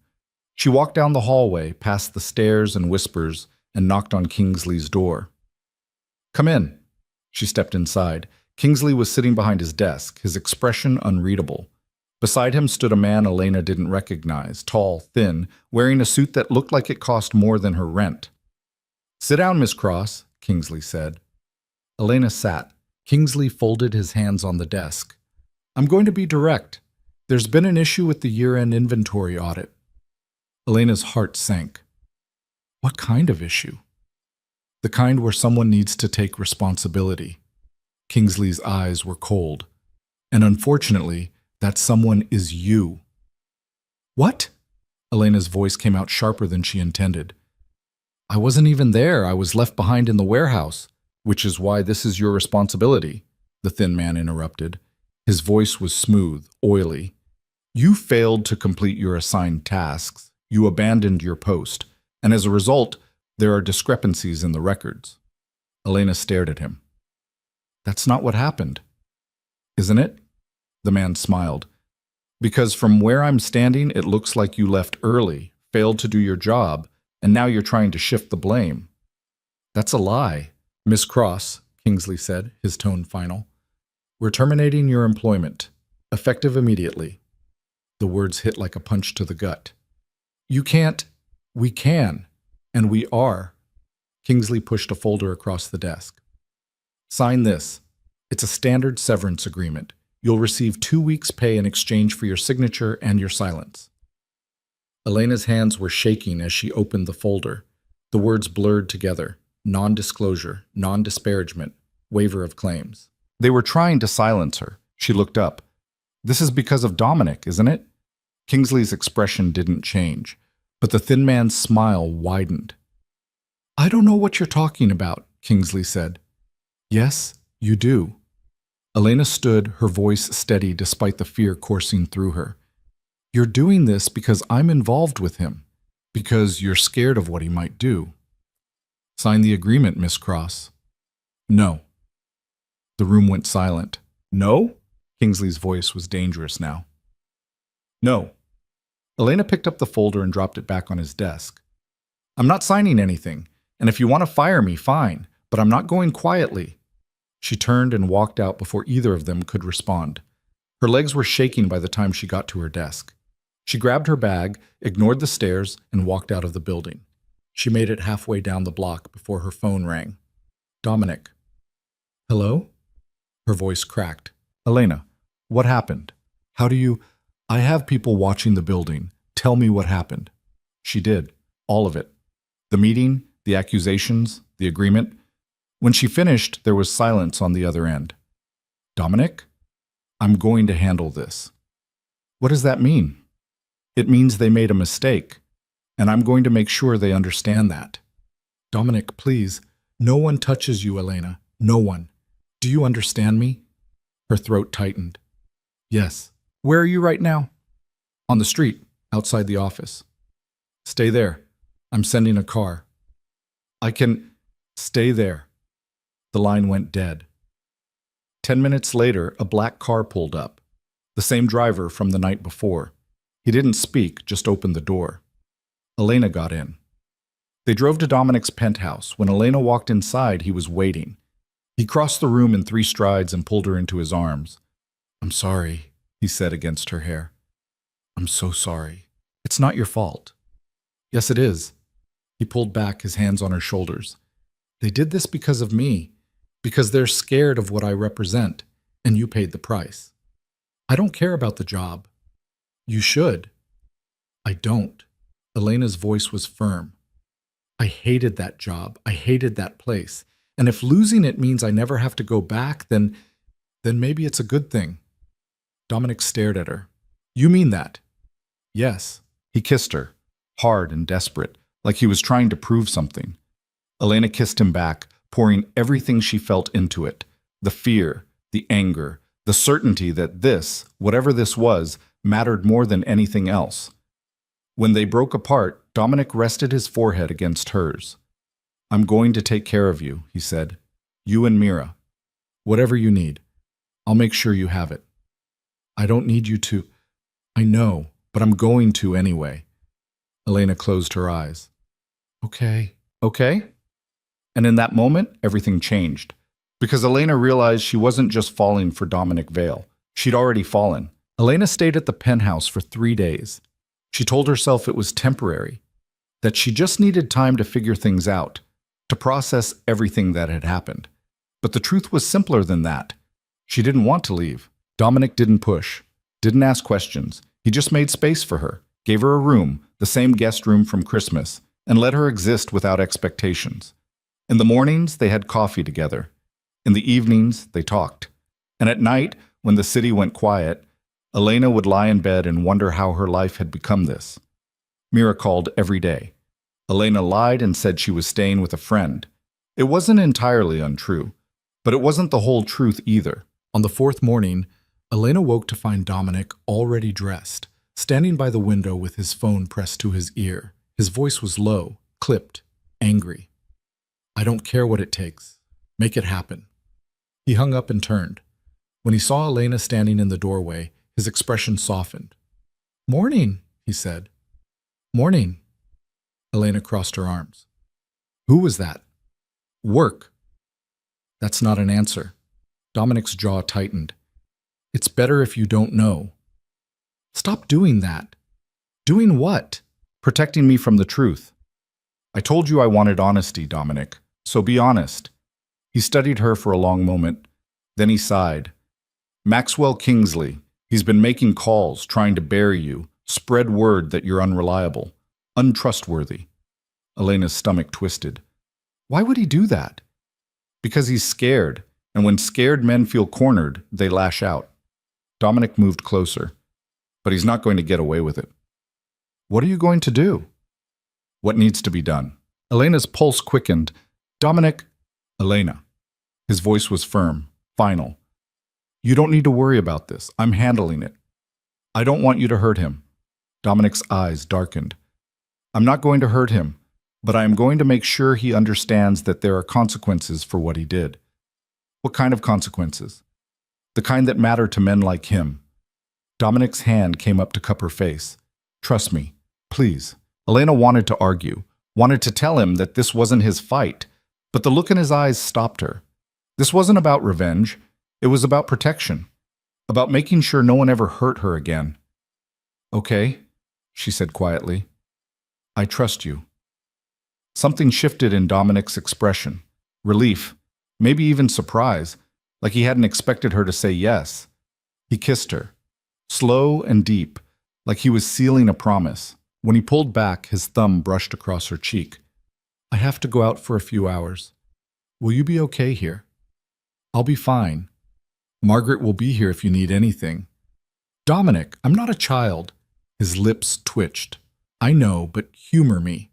She walked down the hallway, past the stairs and whispers, and knocked on Kingsley's door. "Come in." She stepped inside. Kingsley was sitting behind his desk, his expression unreadable. Beside him stood a man Elena didn't recognize, tall, thin, wearing a suit that looked like it cost more than her rent. "Sit down, Miss Cross," Kingsley said. Elena sat. Kingsley folded his hands on the desk. "I'm going to be direct. There's been an issue with the year-end inventory audit." Elena's heart sank. What kind of issue? The kind where someone needs to take responsibility. Kingsley's eyes were cold. And unfortunately, that someone is you. "What?" Elena's voice came out sharper than she intended. "I wasn't even there. I was left behind in the warehouse, which is why this is your responsibility," the thin man interrupted. His voice was smooth, oily. "You failed to complete your assigned tasks. You abandoned your post, and as a result, there are discrepancies in the records." Elena stared at him. "That's not what happened." "Isn't it?" The man smiled. "Because from where I'm standing, it looks like you left early, failed to do your job, and now you're trying to shift the blame." "That's a lie." "Miss Cross," Kingsley said, his tone final. "We're terminating your employment, effective immediately." The words hit like a punch to the gut. "You can't." "We can, and we are." Kingsley pushed a folder across the desk. "Sign this. It's a standard severance agreement. You'll receive 2 weeks' pay in exchange for your signature and your silence." Elena's hands were shaking as she opened the folder. The words blurred together. Non-disclosure, non-disparagement, waiver of claims. They were trying to silence her. She looked up. "This is because of Dominic, isn't it?" Kingsley's expression didn't change, but the thin man's smile widened. "I don't know what you're talking about," Kingsley said. "Yes, you do." Elena stood, her voice steady despite the fear coursing through her. "You're doing this because I'm involved with him, because you're scared of what he might do." "Sign the agreement, Miss Cross." "No." The room went silent. "No?" Kingsley's voice was dangerous now. "No." Elena picked up the folder and dropped it back on his desk. "I'm not signing anything, and if you want to fire me, fine, but I'm not going quietly." She turned and walked out before either of them could respond. Her legs were shaking by the time she got to her desk. She grabbed her bag, ignored the stairs, and walked out of the building. She made it halfway down the block before her phone rang. "Dominic." "Hello?" Her voice cracked. "Elena, what happened? How do you—" "I have people watching the building. Tell me what happened." She did. All of it. The meeting, the accusations, the agreement. When she finished, there was silence on the other end. "Dominic, I'm going to handle this." "What does that mean?" "It means they made a mistake, and I'm going to make sure they understand that." "Dominic, please. No one touches you, Elena. No one. Do you understand me?" Her throat tightened. "Yes." "Where are you right now?" "On the street, outside the office." "Stay there. I'm sending a car." "I can—" "Stay there." The line went dead. 10 minutes later, a black car pulled up. The same driver from the night before. He didn't speak, just opened the door. Elena got in. They drove to Dominic's penthouse. When Elena walked inside, he was waiting. He crossed the room in 3 strides and pulled her into his arms. "I'm sorry," he said against her hair. "I'm so sorry. It's not your fault." "Yes, it is." He pulled back, his hands on her shoulders. "They did this because of me, because they're scared of what I represent, and you paid the price. I don't care about the job." "You should." "I don't." Elena's voice was firm. "I hated that job. I hated that place. And if losing it means I never have to go back, then maybe it's a good thing." Dominic stared at her. "You mean that?" "Yes." He kissed her, hard and desperate, like he was trying to prove something. Elena kissed him back, pouring everything she felt into it. The fear, the anger, the certainty that this, whatever this was, mattered more than anything else. When they broke apart, Dominic rested his forehead against hers. "I'm going to take care of you," he said. "You and Mira. Whatever you need. I'll make sure you have it." "I don't need you to." "I know, but I'm going to anyway." Elena closed her eyes. "Okay." "Okay?" And in that moment, everything changed. Because Elena realized she wasn't just falling for Dominic Vale. She'd already fallen. Elena stayed at the penthouse for 3 days. She told herself it was temporary, that she just needed time to figure things out, to process everything that had happened. But the truth was simpler than that. She didn't want to leave. Dominic didn't push, didn't ask questions. He just made space for her, gave her a room, the same guest room from Christmas, and let her exist without expectations. In the mornings, they had coffee together. In the evenings, they talked. And at night, when the city went quiet, Elena would lie in bed and wonder how her life had become this. Mira called every day. Elena lied and said she was staying with a friend. It wasn't entirely untrue, but it wasn't the whole truth either. On the 4th morning, Elena woke to find Dominic already dressed, standing by the window with his phone pressed to his ear. His voice was low, clipped, angry. "I don't care what it takes. Make it happen." He hung up and turned. When he saw Elena standing in the doorway, his expression softened. "Morning," he said. "Morning." Elena crossed her arms. "Who was that?" "Work." "That's not an answer." Dominic's jaw tightened. "It's better if you don't know." "Stop doing that." "Doing what?" "Protecting me from the truth." "I told you I wanted honesty, Dominic, so be honest." He studied her for a long moment. Then he sighed. "Maxwell Kingsley. He's been making calls, trying to bury you, spread word that you're unreliable, untrustworthy." Elena's stomach twisted. "Why would he do that?" "Because he's scared, and when scared men feel cornered, they lash out." Dominic moved closer. "But he's not going to get away with it." "What are you going to do?" "What needs to be done." Elena's pulse quickened. "Dominic." "Elena." His voice was firm, final. "You don't need to worry about this. I'm handling it." "I don't want you to hurt him." Dominic's eyes darkened. "I'm not going to hurt him, but I am going to make sure he understands that there are consequences for what he did." "What kind of consequences?" "The kind that matter to men like him." Dominic's hand came up to cup her face. "Trust me, please." Elena wanted to argue, wanted to tell him that this wasn't his fight, but the look in his eyes stopped her. This wasn't about revenge. It was about protection, about making sure no one ever hurt her again. "Okay," she said quietly. "I trust you." Something shifted in Dominic's expression. Relief, maybe even surprise, like he hadn't expected her to say yes. He kissed her, slow and deep, like he was sealing a promise. When he pulled back, his thumb brushed across her cheek. "I have to go out for a few hours. Will you be okay here?" "I'll be fine. Margaret will be here if you need anything." "Dominic, I'm not a child." His lips twitched. "I know, but humor me."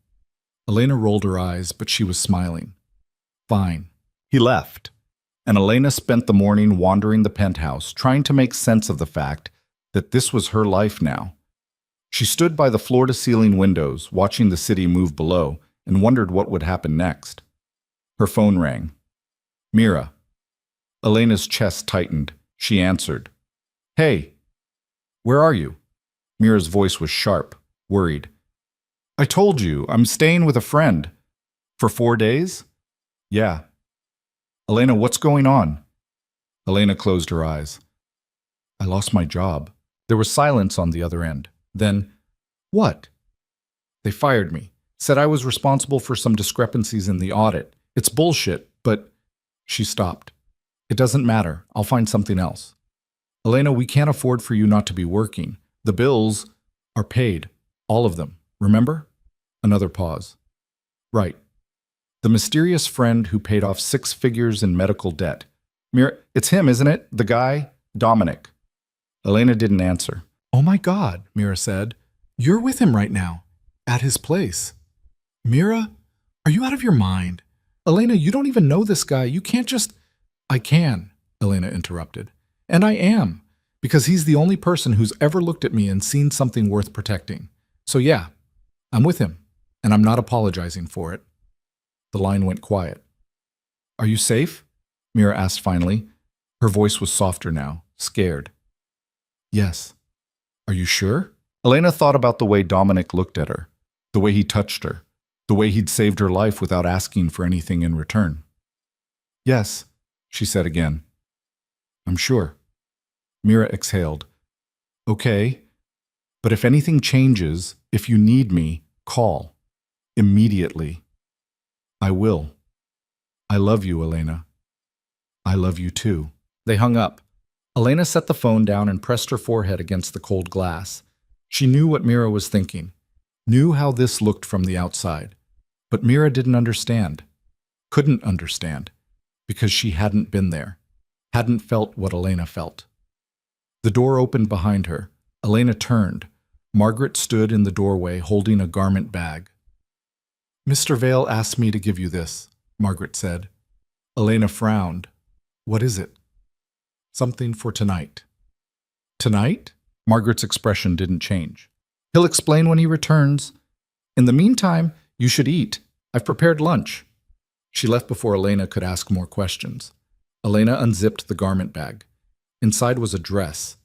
Elena rolled her eyes, but she was smiling. "Fine." He left, and Elena spent the morning wandering the penthouse, trying to make sense of the fact that this was her life now. She stood by the floor-to-ceiling windows, watching the city move below, and wondered what would happen next. Her phone rang. "Mira." Elena's chest tightened. She answered. "Hey, where are you?" Mira's voice was sharp, worried. "I told you, I'm staying with a friend." "For 4 days?" "Yeah." "Elena, what's going on?" Elena closed her eyes. "I lost my job." There was silence on the other end. Then, "What?" "They fired me. Said I was responsible for some discrepancies in the audit. It's bullshit, but..." She stopped. "It doesn't matter. I'll find something else." "Elena, we can't afford for you not to be working. The bills are paid. All of them. Remember?" Another pause. "Right. The mysterious friend who paid off 6 figures in medical debt. Mira, it's him, isn't it? The guy? Dominic." Elena didn't answer. "Oh my God," Mira said. "You're with him right now. At his place." "Mira, are you out of your mind? Elena, you don't even know this guy. You can't just... I can, Elena interrupted. And I am, because he's the only person who's ever looked at me and seen something worth protecting. So yeah, I'm with him, and I'm not apologizing for it. The line went quiet. Are you safe? Mira asked finally. Her voice was softer now, scared. Yes. Are you sure? Elena thought about the way Dominic looked at her, the way he touched her, the way he'd saved her life without asking for anything in return. Yes, she said again. I'm sure. Mira exhaled. Okay, but if anything changes, if you need me, call. Immediately. I will. I love you, Elena. I love you too. They hung up. Elena set the phone down and pressed her forehead against the cold glass. She knew what Mira was thinking, knew how this looked from the outside. But Mira didn't understand, couldn't understand, because she hadn't been there, hadn't felt what Elena felt. The door opened behind her. Elena turned. Margaret stood in the doorway holding a garment bag. Mr. Vale asked me to give you this, Margaret said. Elena frowned. What is it? Something for tonight. Tonight? Margaret's expression didn't change. He'll explain when he returns. In the meantime, you should eat. I've prepared lunch. She left before Elena could ask more questions. Elena unzipped the garment bag. Inside was a dress,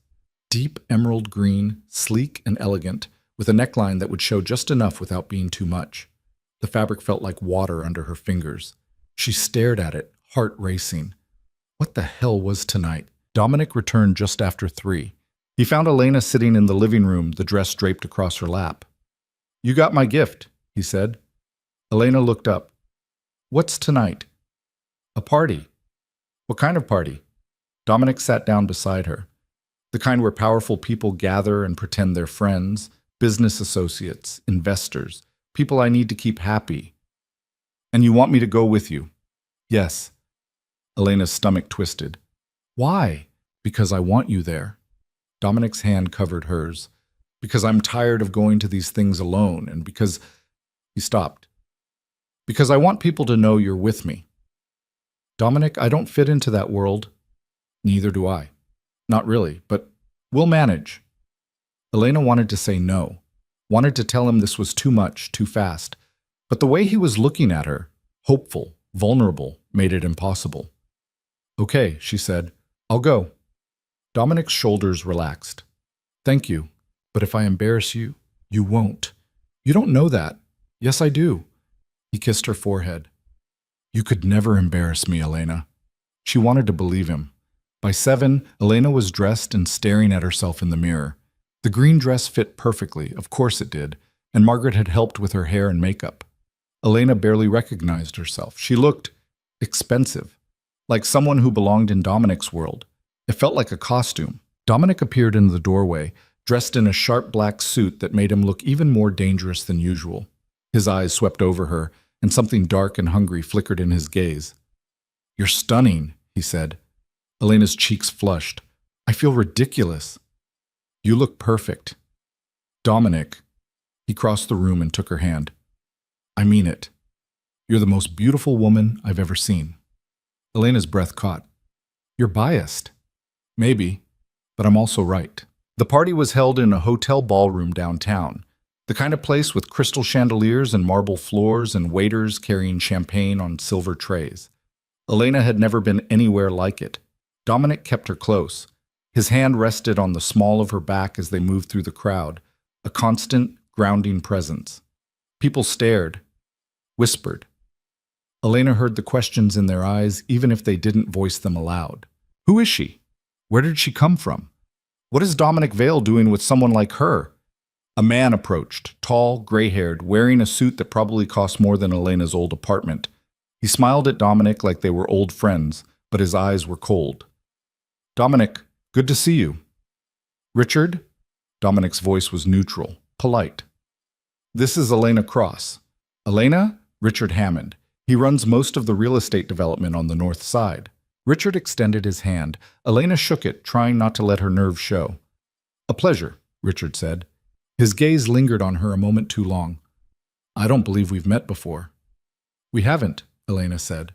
deep emerald green, sleek and elegant, with a neckline that would show just enough without being too much. The fabric felt like water under her fingers. She stared at it, heart racing. What the hell was tonight? Dominic returned just after 3. He found Elena sitting in the living room, the dress draped across her lap. You got my gift, he said. Elena looked up. What's tonight? A party. What kind of party? Dominic sat down beside her. The kind where powerful people gather and pretend they're friends, business associates, investors, people I need to keep happy. And you want me to go with you? Yes. Elena's stomach twisted. Why? Because I want you there. Dominic's hand covered hers. Because I'm tired of going to these things alone, and because... He stopped. Because I want people to know you're with me. Dominic, I don't fit into that world. Neither do I. Not really, but we'll manage. Elena wanted to say no, wanted to tell him this was too much, too fast. But the way he was looking at her, hopeful, vulnerable, made it impossible. Okay, she said. I'll go. Dominic's shoulders relaxed. Thank you, but if I embarrass you, you won't. You don't know that. Yes, I do. He kissed her forehead. You could never embarrass me, Elena. She wanted to believe him. By 7, Elena was dressed and staring at herself in the mirror. The green dress fit perfectly, of course it did, and Margaret had helped with her hair and makeup. Elena barely recognized herself. She looked expensive, like someone who belonged in Dominic's world. It felt like a costume. Dominic appeared in the doorway, dressed in a sharp black suit that made him look even more dangerous than usual. His eyes swept over her, and something dark and hungry flickered in his gaze. You're stunning, he said. Elena's cheeks flushed. I feel ridiculous. You look perfect. Dominic. He crossed the room and took her hand. I mean it. You're the most beautiful woman I've ever seen. Elena's breath caught. You're biased. Maybe, but I'm also right. The party was held in a hotel ballroom downtown, the kind of place with crystal chandeliers and marble floors and waiters carrying champagne on silver trays. Elena had never been anywhere like it. Dominic kept her close. His hand rested on the small of her back as they moved through the crowd, a constant, grounding presence. People stared, whispered. Elena heard the questions in their eyes, even if they didn't voice them aloud. Who is she? Where did she come from? What is Dominic Vale doing with someone like her? A man approached, tall, gray-haired, wearing a suit that probably cost more than Elena's old apartment. He smiled at Dominic like they were old friends, but his eyes were cold. Dominic, good to see you. Richard? Dominic's voice was neutral, polite. This is Elena Cross. Elena? Richard Hammond. He runs most of the real estate development on the north side. Richard extended his hand. Elena shook it, trying not to let her nerves show. A pleasure, Richard said. His gaze lingered on her a moment too long. I don't believe we've met before. We haven't, Elena said.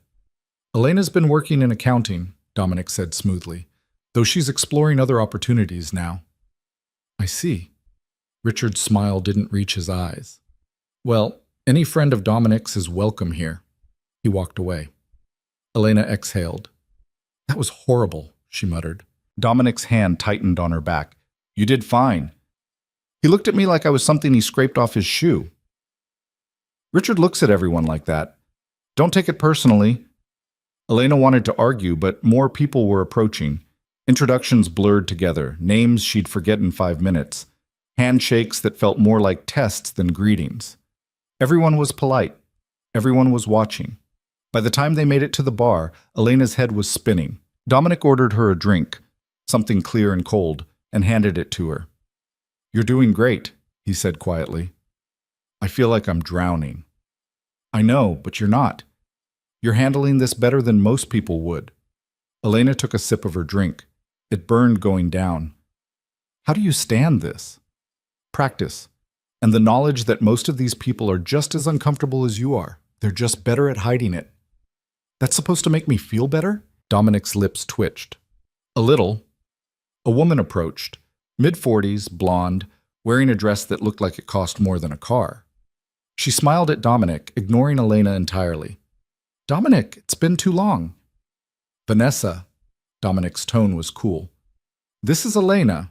Elena's been working in accounting, Dominic said smoothly, though she's exploring other opportunities now. I see. Richard's smile didn't reach his eyes. Well, any friend of Dominic's is welcome here. He walked away. Elena exhaled. That was horrible, she muttered. Dominic's hand tightened on her back. You did fine. He looked at me like I was something he scraped off his shoe. Richard looks at everyone like that. Don't take it personally. Elena wanted to argue, but more people were approaching. Introductions blurred together, names she'd forget in 5 minutes. Handshakes that felt more like tests than greetings. Everyone was polite. Everyone was watching. By the time they made it to the bar, Elena's head was spinning. Dominic ordered her a drink, something clear and cold, and handed it to her. You're doing great, he said quietly. I feel like I'm drowning. I know, but you're not. You're handling this better than most people would. Elena took a sip of her drink. It burned going down. How do you stand this? Practice, and the knowledge that most of these people are just as uncomfortable as you are. They're just better at hiding it. That's supposed to make me feel better? Dominic's lips twitched. A little. A woman approached, mid-40s, blonde, wearing a dress that looked like it cost more than a car. She smiled at Dominic, ignoring Elena entirely. Dominic, it's been too long. Vanessa. Dominic's tone was cool. This is Elena.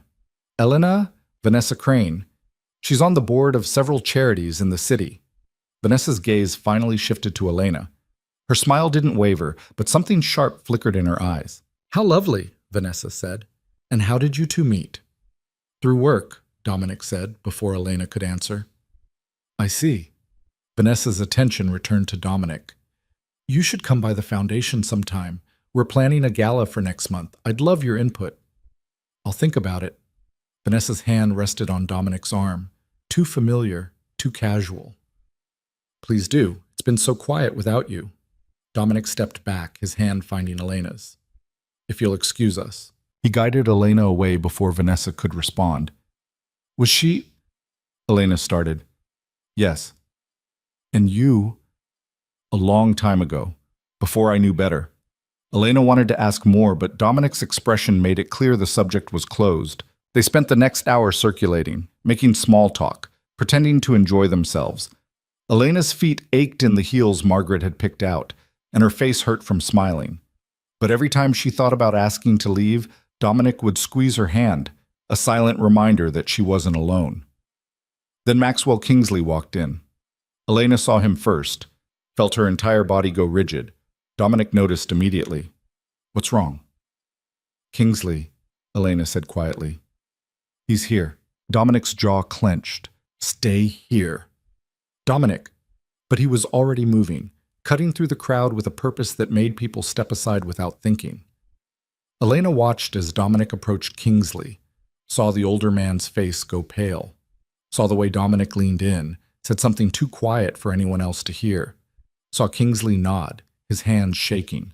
Vanessa Crane. She's on the board of several charities in the city. Vanessa's gaze finally shifted to Elena. Her smile didn't waver, but something sharp flickered in her eyes. How lovely, Vanessa said. And how did you two meet? Through work, Dominic said, before Elena could answer. I see. Vanessa's attention returned to Dominic. You should come by the foundation sometime. We're planning a gala for next month. I'd love your input. I'll think about it. Vanessa's hand rested on Dominic's arm. Too familiar, too casual. Please do. It's been so quiet without you. Dominic stepped back, his hand finding Elena's. If you'll excuse us. He guided Elena away before Vanessa could respond. Was she? Elena started. Yes. And you? A long time ago, before I knew better. Elena wanted to ask more, but Dominic's expression made it clear the subject was closed. They spent the next hour circulating, making small talk, pretending to enjoy themselves. Elena's feet ached in the heels Margaret had picked out, and her face hurt from smiling. But every time she thought about asking to leave, Dominic would squeeze her hand, a silent reminder that she wasn't alone. Then Maxwell Kingsley walked in. Elena saw him first, felt her entire body go rigid. Dominic noticed immediately. What's wrong? Kingsley, Elena said quietly. He's here. Dominic's jaw clenched. Stay here. Dominic. But he was already moving, cutting through the crowd with a purpose that made people step aside without thinking. Elena watched as Dominic approached Kingsley, saw the older man's face go pale, saw the way Dominic leaned in, said something too quiet for anyone else to hear, saw Kingsley nod, his hands shaking.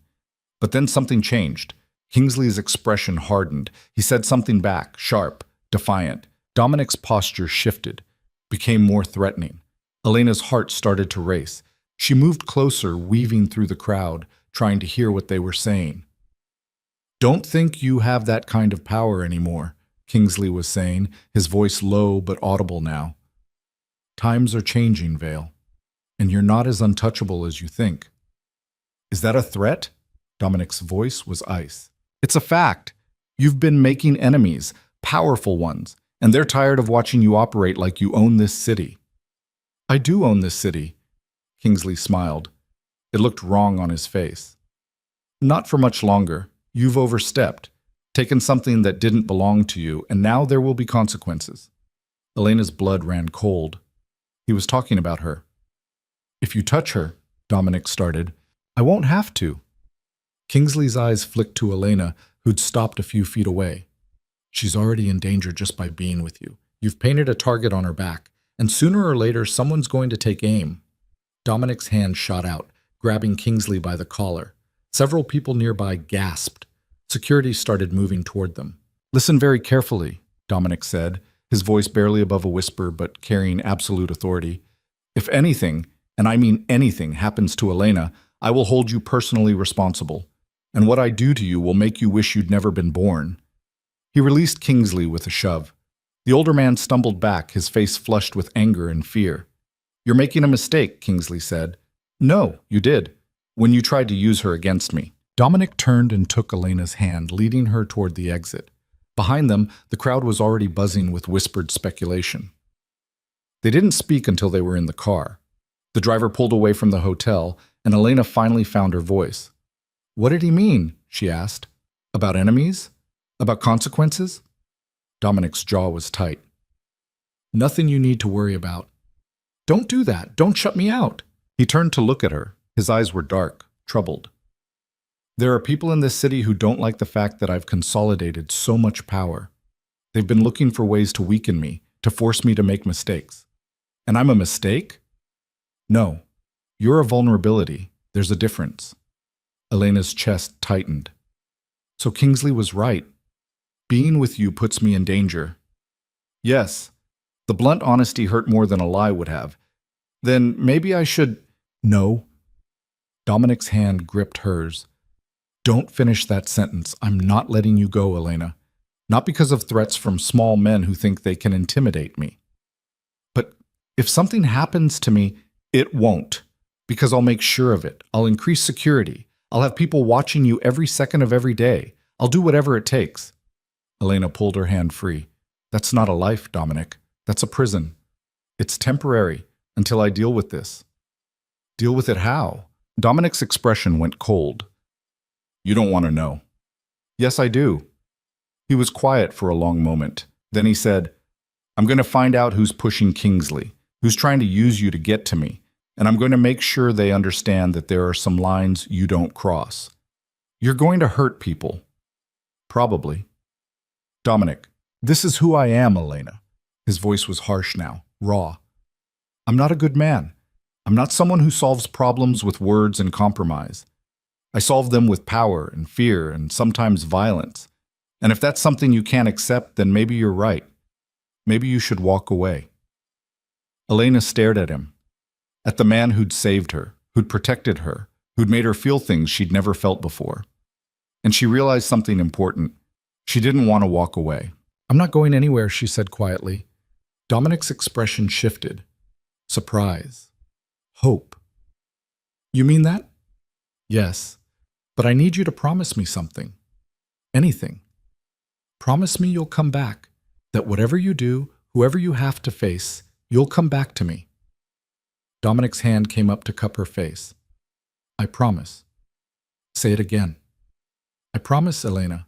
But then something changed. Kingsley's expression hardened. He said something back, sharp, defiant. Dominic's posture shifted, became more threatening. Elena's heart started to race. She moved closer, weaving through the crowd, trying to hear what they were saying. Don't think you have that kind of power anymore, Kingsley was saying, his voice low but audible now. Times are changing, Vale, and you're not as untouchable as you think. Is that a threat? Dominic's voice was ice. It's a fact. You've been making enemies, powerful ones, and they're tired of watching you operate like you own this city. I do own this city, Kingsley smiled. It looked wrong on his face. Not for much longer. You've overstepped, taken something that didn't belong to you, and now there will be consequences. Elena's blood ran cold. He was talking about her. If you touch her, Dominic started, I won't have to. Kingsley's eyes flicked to Elena, who'd stopped a few feet away. She's already in danger just by being with you. You've painted a target on her back, and sooner or later someone's going to take aim. Dominic's hand shot out, grabbing Kingsley by the collar. Several people nearby gasped. Security started moving toward them. Listen very carefully, Dominic said, his voice barely above a whisper but carrying absolute authority. If anything, and I mean anything, happens to Elena, I will hold you personally responsible. And what I do to you will make you wish you'd never been born." He released Kingsley with a shove. The older man stumbled back, his face flushed with anger and fear. "You're making a mistake," Kingsley said. "No, you did, when you tried to use her against me." Dominic turned and took Elena's hand, leading her toward the exit. Behind them, the crowd was already buzzing with whispered speculation. They didn't speak until they were in the car. The driver pulled away from the hotel, and Elena finally found her voice. "What did he mean?" she asked. "About enemies? About consequences?" Dominic's jaw was tight. "Nothing you need to worry about." "Don't do that. Don't shut me out." He turned to look at her. His eyes were dark, troubled. "There are people in this city who don't like the fact that I've consolidated so much power. They've been looking for ways to weaken me, to force me to make mistakes. And I'm a mistake? No. You're a vulnerability. There's a difference." Elena's chest tightened. "So Kingsley was right. Being with you puts me in danger." "Yes. The blunt honesty hurt more than a lie would have. Then maybe I should—" "No." Dominic's hand gripped hers. "Don't finish that sentence. I'm not letting you go, Elena. Not because of threats from small men who think they can intimidate me. But if something happens to me, it won't. Because I'll make sure of it. I'll increase security. I'll have people watching you every second of every day. I'll do whatever it takes." Elena pulled her hand free. "That's not a life, Dominic. That's a prison. It's temporary, until I deal with this." "Deal with it how?" Dominic's expression went cold. "You don't want to know." "Yes, I do." He was quiet for a long moment. Then he said, "I'm going to find out who's pushing Kingsley, who's trying to use you to get to me, and I'm going to make sure they understand that there are some lines you don't cross. You're going to hurt people. Probably. Dominic, this is who I am, Elena." His voice was harsh now, raw. "I'm not a good man. I'm not someone who solves problems with words and compromise. I solve them with power and fear and sometimes violence. And if that's something you can't accept, then maybe you're right. Maybe you should walk away." Elena stared at him, at the man who'd saved her, who'd protected her, who'd made her feel things she'd never felt before. And she realized something important. She didn't want to walk away. "I'm not going anywhere," she said quietly. Dominic's expression shifted. Surprise. Hope. "You mean that?" "Yes, but I need you to promise me something. Anything. Promise me you'll come back, that whatever you do, whoever you have to face, you'll come back to me." Dominic's hand came up to cup her face. "I promise." "Say it again." "I promise, Elena.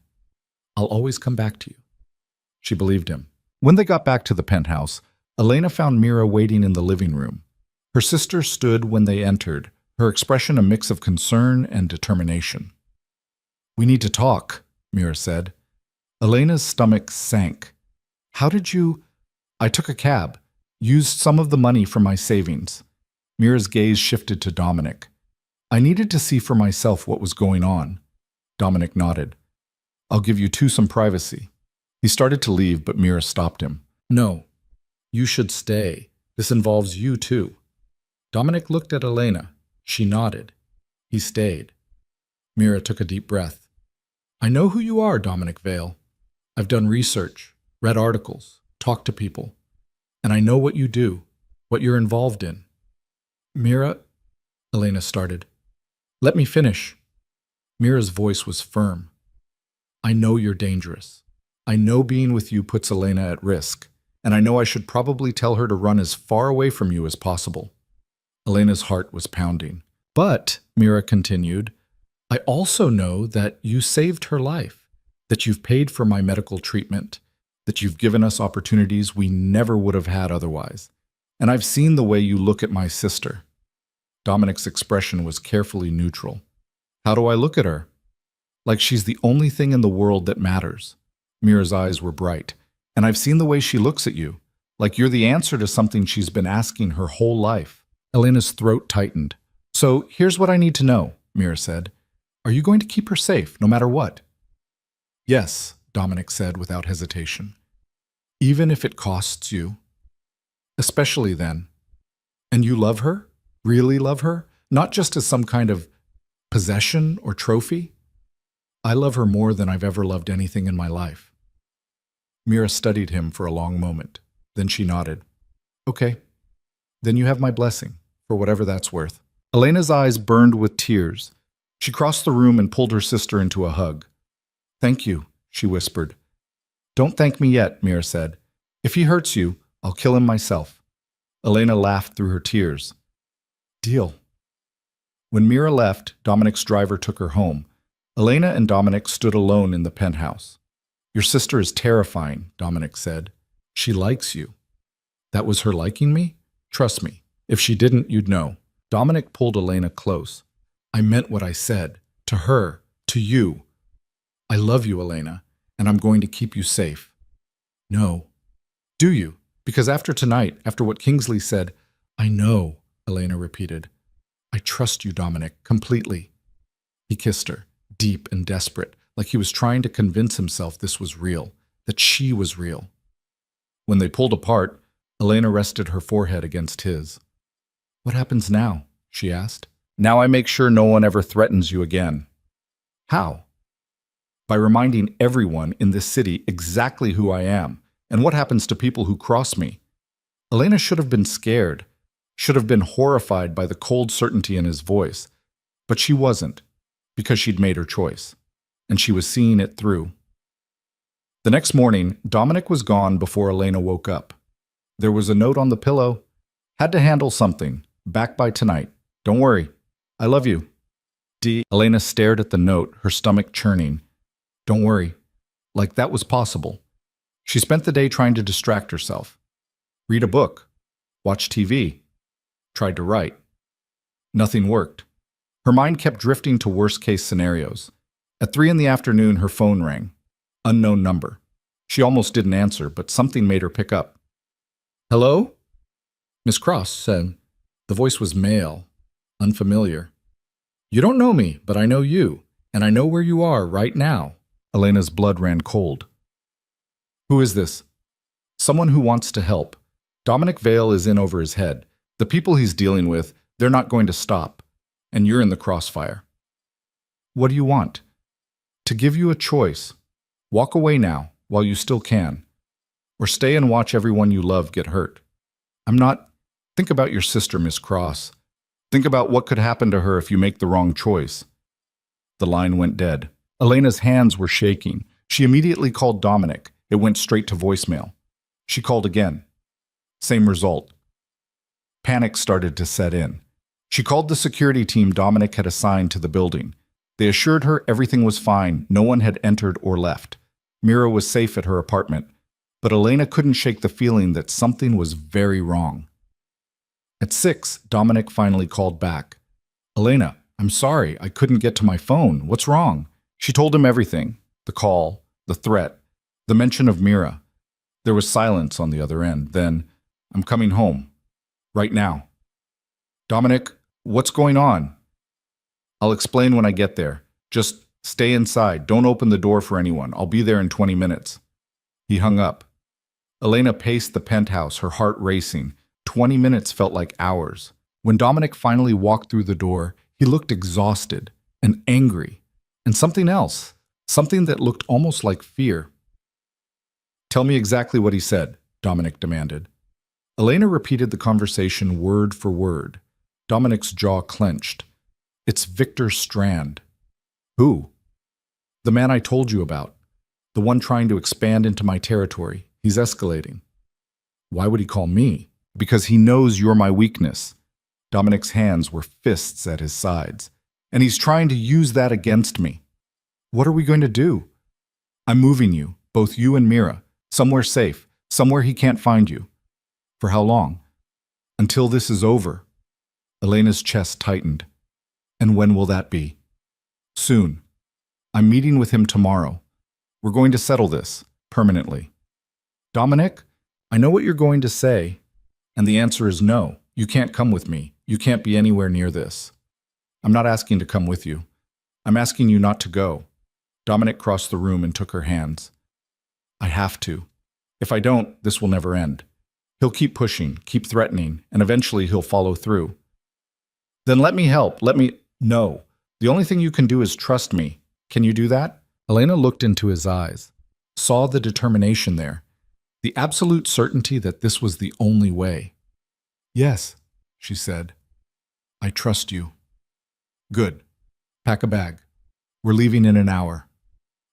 I'll always come back to you." She believed him. When they got back to the penthouse, Elena found Mira waiting in the living room. Her sister stood when they entered, her expression a mix of concern and determination. "We need to talk," Mira said. Elena's stomach sank. "How did you—" "I took a cab, used some of the money from my savings." Mira's gaze shifted to Dominic. "I needed to see for myself what was going on." Dominic nodded. "I'll give you two some privacy." He started to leave, but Mira stopped him. "No, you should stay. This involves you too." Dominic looked at Elena. She nodded. He stayed. Mira took a deep breath. "I know who you are, Dominic Vale. I've done research, read articles, talked to people, and I know what you do, what you're involved in." "Mira," Elena started. "Let me finish." Mira's voice was firm. "I know you're dangerous. I know being with you puts Elena at risk, and I know I should probably tell her to run as far away from you as possible." Elena's heart was pounding. "But," Mira continued, "I also know that you saved her life, that you've paid for my medical treatment, that you've given us opportunities we never would have had otherwise. And I've seen the way you look at my sister." Dominic's expression was carefully neutral. "How do I look at her?" "Like she's the only thing in the world that matters." Mira's eyes were bright. "And I've seen the way she looks at you, like you're the answer to something she's been asking her whole life." Elena's throat tightened. "So here's what I need to know," Mira said. "Are you going to keep her safe, no matter what?" "Yes," Dominic said without hesitation. "Even if it costs you." "Especially then." "And you love her? Really love her? Not just as some kind of Possession or trophy? I love her more than I've ever loved anything in my life. Mira studied him for a long moment. Then she nodded. Okay, then you have my blessing, for whatever that's worth. Elena's eyes burned with tears. She crossed the room and pulled her sister into a hug. Thank you, she whispered. Don't thank me yet, Mira said. If he hurts you, I'll kill him myself. Elena laughed through her tears. Deal. When Mira left, Dominic's driver took her home. Elena and Dominic stood alone in the penthouse. Your sister is terrifying, Dominic said. She likes you. That was her liking me? Trust me. If she didn't, you'd know. Dominic pulled Elena close. I meant what I said. To her. To you. I love you, Elena, and I'm going to keep you safe. No. Do you? Because after tonight, after what Kingsley said, I know, Elena repeated. I trust you, Dominic, completely. He kissed her, deep and desperate, like he was trying to convince himself this was real, that she was real. When they pulled apart, Elena rested her forehead against his. What happens now? She asked. Now I make sure no one ever threatens you again. How? By reminding everyone in this city exactly who I am and what happens to people who cross me. Elena should have been scared, should have been horrified by the cold certainty in his voice, but she wasn't, because she'd made her choice, and she was seeing it through. The next morning, Dominic was gone before Elena woke up. There was a note on the pillow. Had to handle something. Back by tonight. Don't worry. I love you. D. Elena stared at the note, her stomach churning. Don't worry. Like that was possible. She spent the day trying to distract herself. Read a book. Watch TV. Tried to write. Nothing worked. Her mind kept drifting to worst-case scenarios. At 3 p.m, her phone rang. Unknown number. She almost didn't answer, but something made her pick up. Hello? Miss Cross said. The voice was male, unfamiliar. You don't know me, but I know you, and I know where you are right now. Elena's blood ran cold. Who is this? Someone who wants to help. Dominic Vale is in over his head. The people he's dealing with, they're not going to stop. And you're in the crossfire. What do you want? To give you a choice. Walk away now, while you still can. Or stay and watch everyone you love get hurt. I'm not... Think about your sister, Miss Cross. Think about what could happen to her if you make the wrong choice. The line went dead. Elena's hands were shaking. She immediately called Dominic. It went straight to voicemail. She called again. Same result. Panic started to set in. She called the security team Dominic had assigned to the building. They assured her everything was fine, no one had entered or left. Mira was safe at her apartment, but Elena couldn't shake the feeling that something was very wrong. At 6, Dominic finally called back. Elena, I'm sorry, I couldn't get to my phone. What's wrong? She told him everything. The call, the threat, the mention of Mira. There was silence on the other end. Then, I'm coming home. Right now. Dominic, what's going on? I'll explain when I get there. Just stay inside. Don't open the door for anyone. I'll be there in 20 minutes. He hung up. Elena paced the penthouse, her heart racing. 20 minutes felt like hours. When Dominic finally walked through the door, he looked exhausted and angry. And something else. Something that looked almost like fear. Tell me exactly what he said, Dominic demanded. Elena repeated the conversation word for word. Dominic's jaw clenched. It's Victor Strand. Who? The man I told you about. The one trying to expand into my territory. He's escalating. Why would he call me? Because he knows you're my weakness. Dominic's hands were fists at his sides. And he's trying to use that against me. What are we going to do? I'm moving you, both you and Mira, somewhere safe, somewhere he can't find you. For how long? Until this is over. Elena's chest tightened. And when will that be? Soon. I'm meeting with him tomorrow. We're going to settle this, permanently. Dominic, I know what you're going to say, and the answer is no. You can't come with me. You can't be anywhere near this. I'm not asking to come with you. I'm asking you not to go. Dominic crossed the room and took her hands. I have to. If I don't, this will never end. He'll keep pushing, keep threatening, and eventually he'll follow through. Then let me help. No. The only thing you can do is trust me. Can you do that? Elena looked into his eyes, saw the determination there, the absolute certainty that this was the only way. Yes, she said. I trust you. Good. Pack a bag. We're leaving in an hour.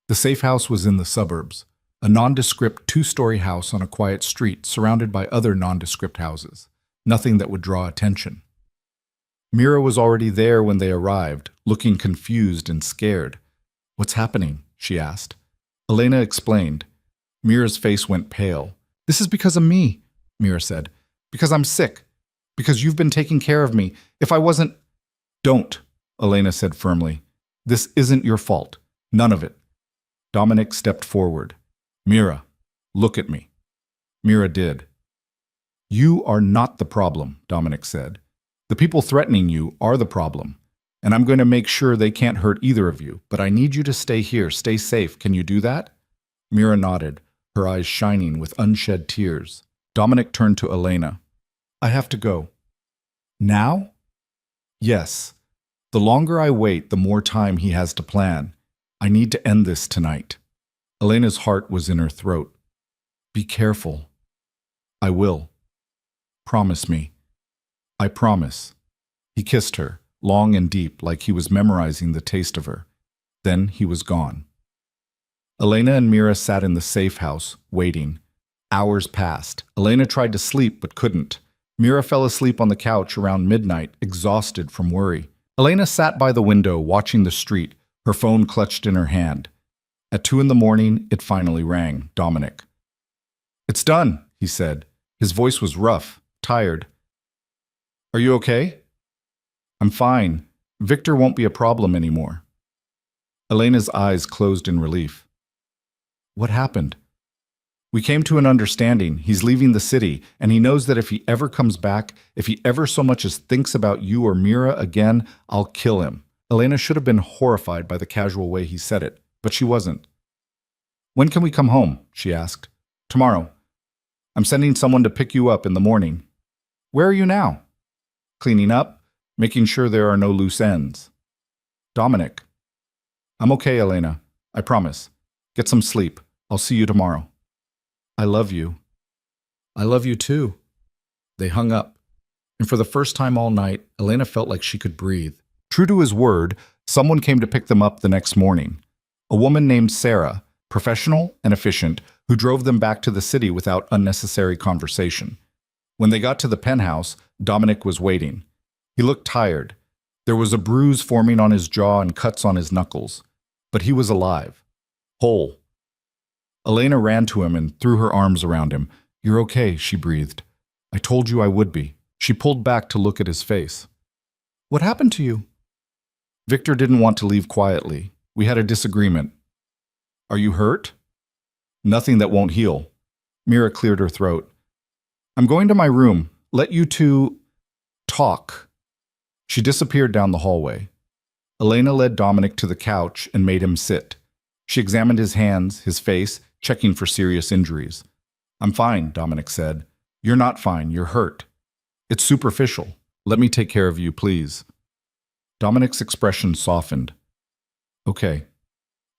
The safe house was in the suburbs, a nondescript two-story house on a quiet street surrounded by other nondescript houses, nothing that would draw attention. Mira was already there when they arrived, looking confused and scared. What's happening? She asked. Elena explained. Mira's face went pale. This is because of me, Mira said. Because I'm sick. Because you've been taking care of me. If I wasn't... Don't, Elena said firmly. This isn't your fault. None of it. Dominic stepped forward. Mira, look at me. Mira did. You are not the problem, Dominic said. The people threatening you are the problem. And I'm going to make sure they can't hurt either of you. But I need you to stay here. Stay safe. Can you do that? Mira nodded, her eyes shining with unshed tears. Dominic turned to Elena. I have to go. Now? Yes. The longer I wait, the more time he has to plan. I need to end this tonight. Elena's heart was in her throat. Be careful. I will. Promise me. I promise. He kissed her, long and deep, like he was memorizing the taste of her. Then he was gone. Elena and Mira sat in the safe house, waiting. Hours passed. Elena tried to sleep but couldn't. Mira fell asleep on the couch around midnight, exhausted from worry. Elena sat by the window, watching the street, her phone clutched in her hand. At 2 a.m, it finally rang. Dominic. It's done, he said. His voice was rough, tired. Are you okay? I'm fine. Victor won't be a problem anymore. Elena's eyes closed in relief. What happened? We came to an understanding. He's leaving the city, and he knows that if he ever comes back, if he ever so much as thinks about you or Mira again, I'll kill him. Elena should have been horrified by the casual way he said it, but she wasn't. When can we come home? She asked. Tomorrow. I'm sending someone to pick you up in the morning. Where are you now? Cleaning up, making sure there are no loose ends. Dominic. I'm okay, Elena. I promise. Get some sleep. I'll see you tomorrow. I love you. I love you too. They hung up, and for the first time all night, Elena felt like she could breathe. True to his word, someone came to pick them up the next morning. A woman named Sarah, professional and efficient, who drove them back to the city without unnecessary conversation. When they got to the penthouse, Dominic was waiting. He looked tired. There was a bruise forming on his jaw and cuts on his knuckles. But he was alive. Whole. Elena ran to him and threw her arms around him. You're okay, she breathed. I told you I would be. She pulled back to look at his face. What happened to you? Victor didn't want to leave quietly. We had a disagreement. Are you hurt? Nothing that won't heal. Mira cleared her throat. I'm going to my room. Let you two talk. She disappeared down the hallway. Elena led Dominic to the couch and made him sit. She examined his hands, his face, checking for serious injuries. I'm fine, Dominic said. You're not fine. You're hurt. It's superficial. Let me take care of you, please. Dominic's expression softened. Okay.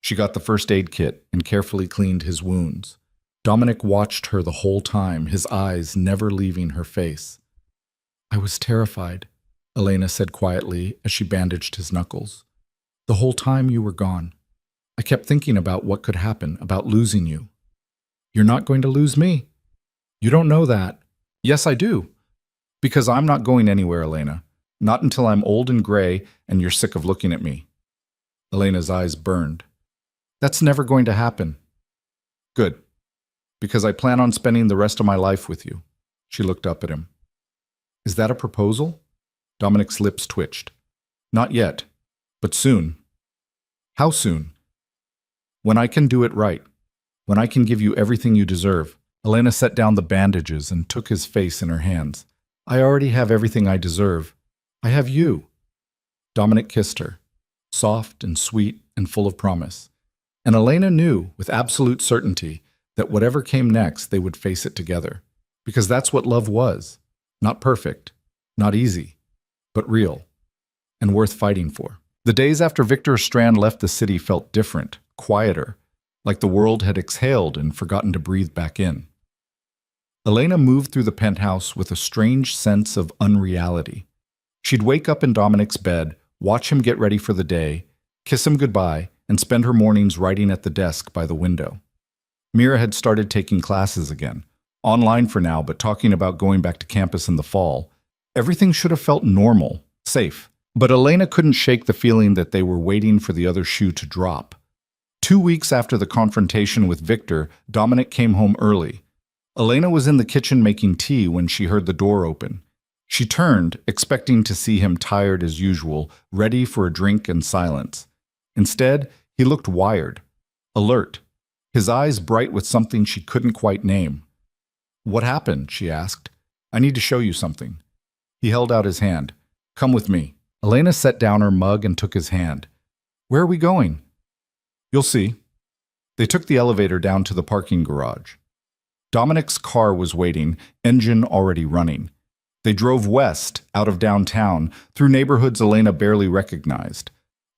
She got the first aid kit and carefully cleaned his wounds. Dominic watched her the whole time, his eyes never leaving her face. I was terrified, Elena said quietly as she bandaged his knuckles. The whole time you were gone. I kept thinking about what could happen, about losing you. You're not going to lose me. You don't know that. Yes, I do. Because I'm not going anywhere, Elena. Not until I'm old and gray and you're sick of looking at me. Elena's eyes burned. That's never going to happen. Good. Because I plan on spending the rest of my life with you. She looked up at him. Is that a proposal? Dominic's lips twitched. Not yet, but soon. How soon? When I can do it right. When I can give you everything you deserve. Elena set down the bandages and took his face in her hands. I already have everything I deserve. I have you. Dominic kissed her, soft and sweet and full of promise. And Elena knew, with absolute certainty, that whatever came next, they would face it together. Because that's what love was. Not perfect, not easy, but real, and worth fighting for. The days after Victor Strand left the city felt different, quieter, like the world had exhaled and forgotten to breathe back in. Elena moved through the penthouse with a strange sense of unreality. She'd wake up in Dominic's bed, watch him get ready for the day, kiss him goodbye, and spend her mornings writing at the desk by the window. Mira had started taking classes again, online for now, but talking about going back to campus in the fall. Everything should have felt normal, safe. But Elena couldn't shake the feeling that they were waiting for the other shoe to drop. 2 weeks after the confrontation with Victor, Dominic came home early. Elena was in the kitchen making tea when she heard the door open. She turned, expecting to see him tired as usual, ready for a drink and silence. Instead, he looked wired, alert, his eyes bright with something she couldn't quite name. "What happened?" she asked. "I need to show you something." He held out his hand. "Come with me." Elena set down her mug and took his hand. "Where are we going?" "You'll see." They took the elevator down to the parking garage. Dominic's car was waiting, engine already running. They drove west, out of downtown, through neighborhoods Elena barely recognized.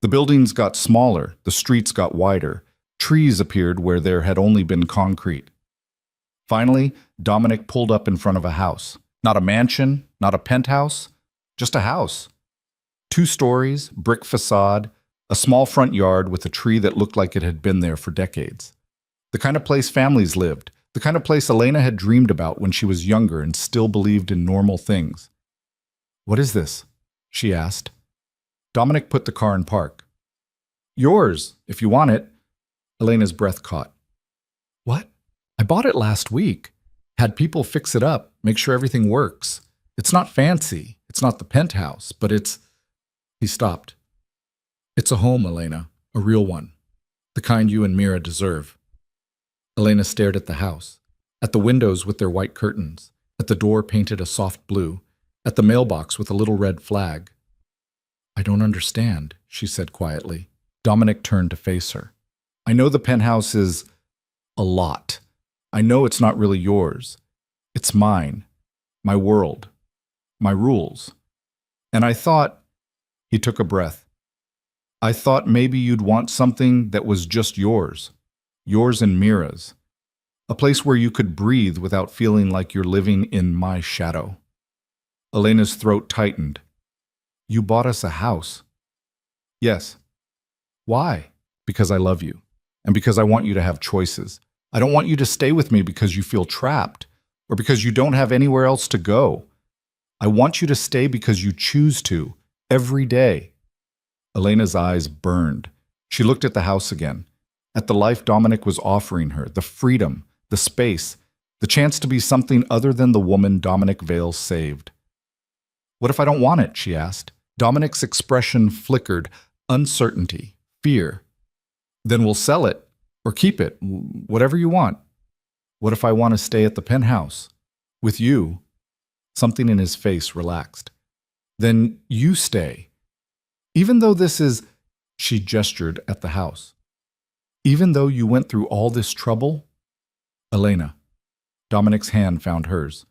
The buildings got smaller, the streets got wider. Trees appeared where there had only been concrete. Finally, Dominic pulled up in front of a house. Not a mansion, not a penthouse, just a house. 2 stories, brick facade, a small front yard with a tree that looked like it had been there for decades. The kind of place families lived, the kind of place Elena had dreamed about when she was younger and still believed in normal things. "What is this?" she asked. Dominic put the car in park. "Yours, if you want it." Elena's breath caught. "What? I bought it last week. Had people fix it up, make sure everything works. It's not fancy, it's not the penthouse, but it's..." He stopped. "It's a home, Elena, a real one. The kind you and Mira deserve." Elena stared at the house, at the windows with their white curtains, at the door painted a soft blue, at the mailbox with a little red flag. "I don't understand," she said quietly. Dominic turned to face her. "I know the penthouse is a lot. I know it's not really yours. It's mine, my world, my rules. And I thought..." He took a breath. "I thought maybe you'd want something that was just yours and Mira's. A place where you could breathe without feeling like you're living in my shadow." Elena's throat tightened. "You bought us a house." "Yes." "Why?" "Because I love you, and because I want you to have choices. I don't want you to stay with me because you feel trapped, or because you don't have anywhere else to go. I want you to stay because you choose to, every day." Elena's eyes burned. She looked at the house again, at the life Dominic was offering her, the freedom, the space, the chance to be something other than the woman Dominic Vale saved. "What if I don't want it?" she asked. Dominic's expression flickered, uncertainty, fear. "Then we'll sell it, or keep it, whatever you want." "What if I want to stay at the penthouse? With you?" Something in his face relaxed. "Then you stay. Even though this is..." She gestured at the house. "Even though you went through all this trouble?" "Elena." Dominic's hand found hers.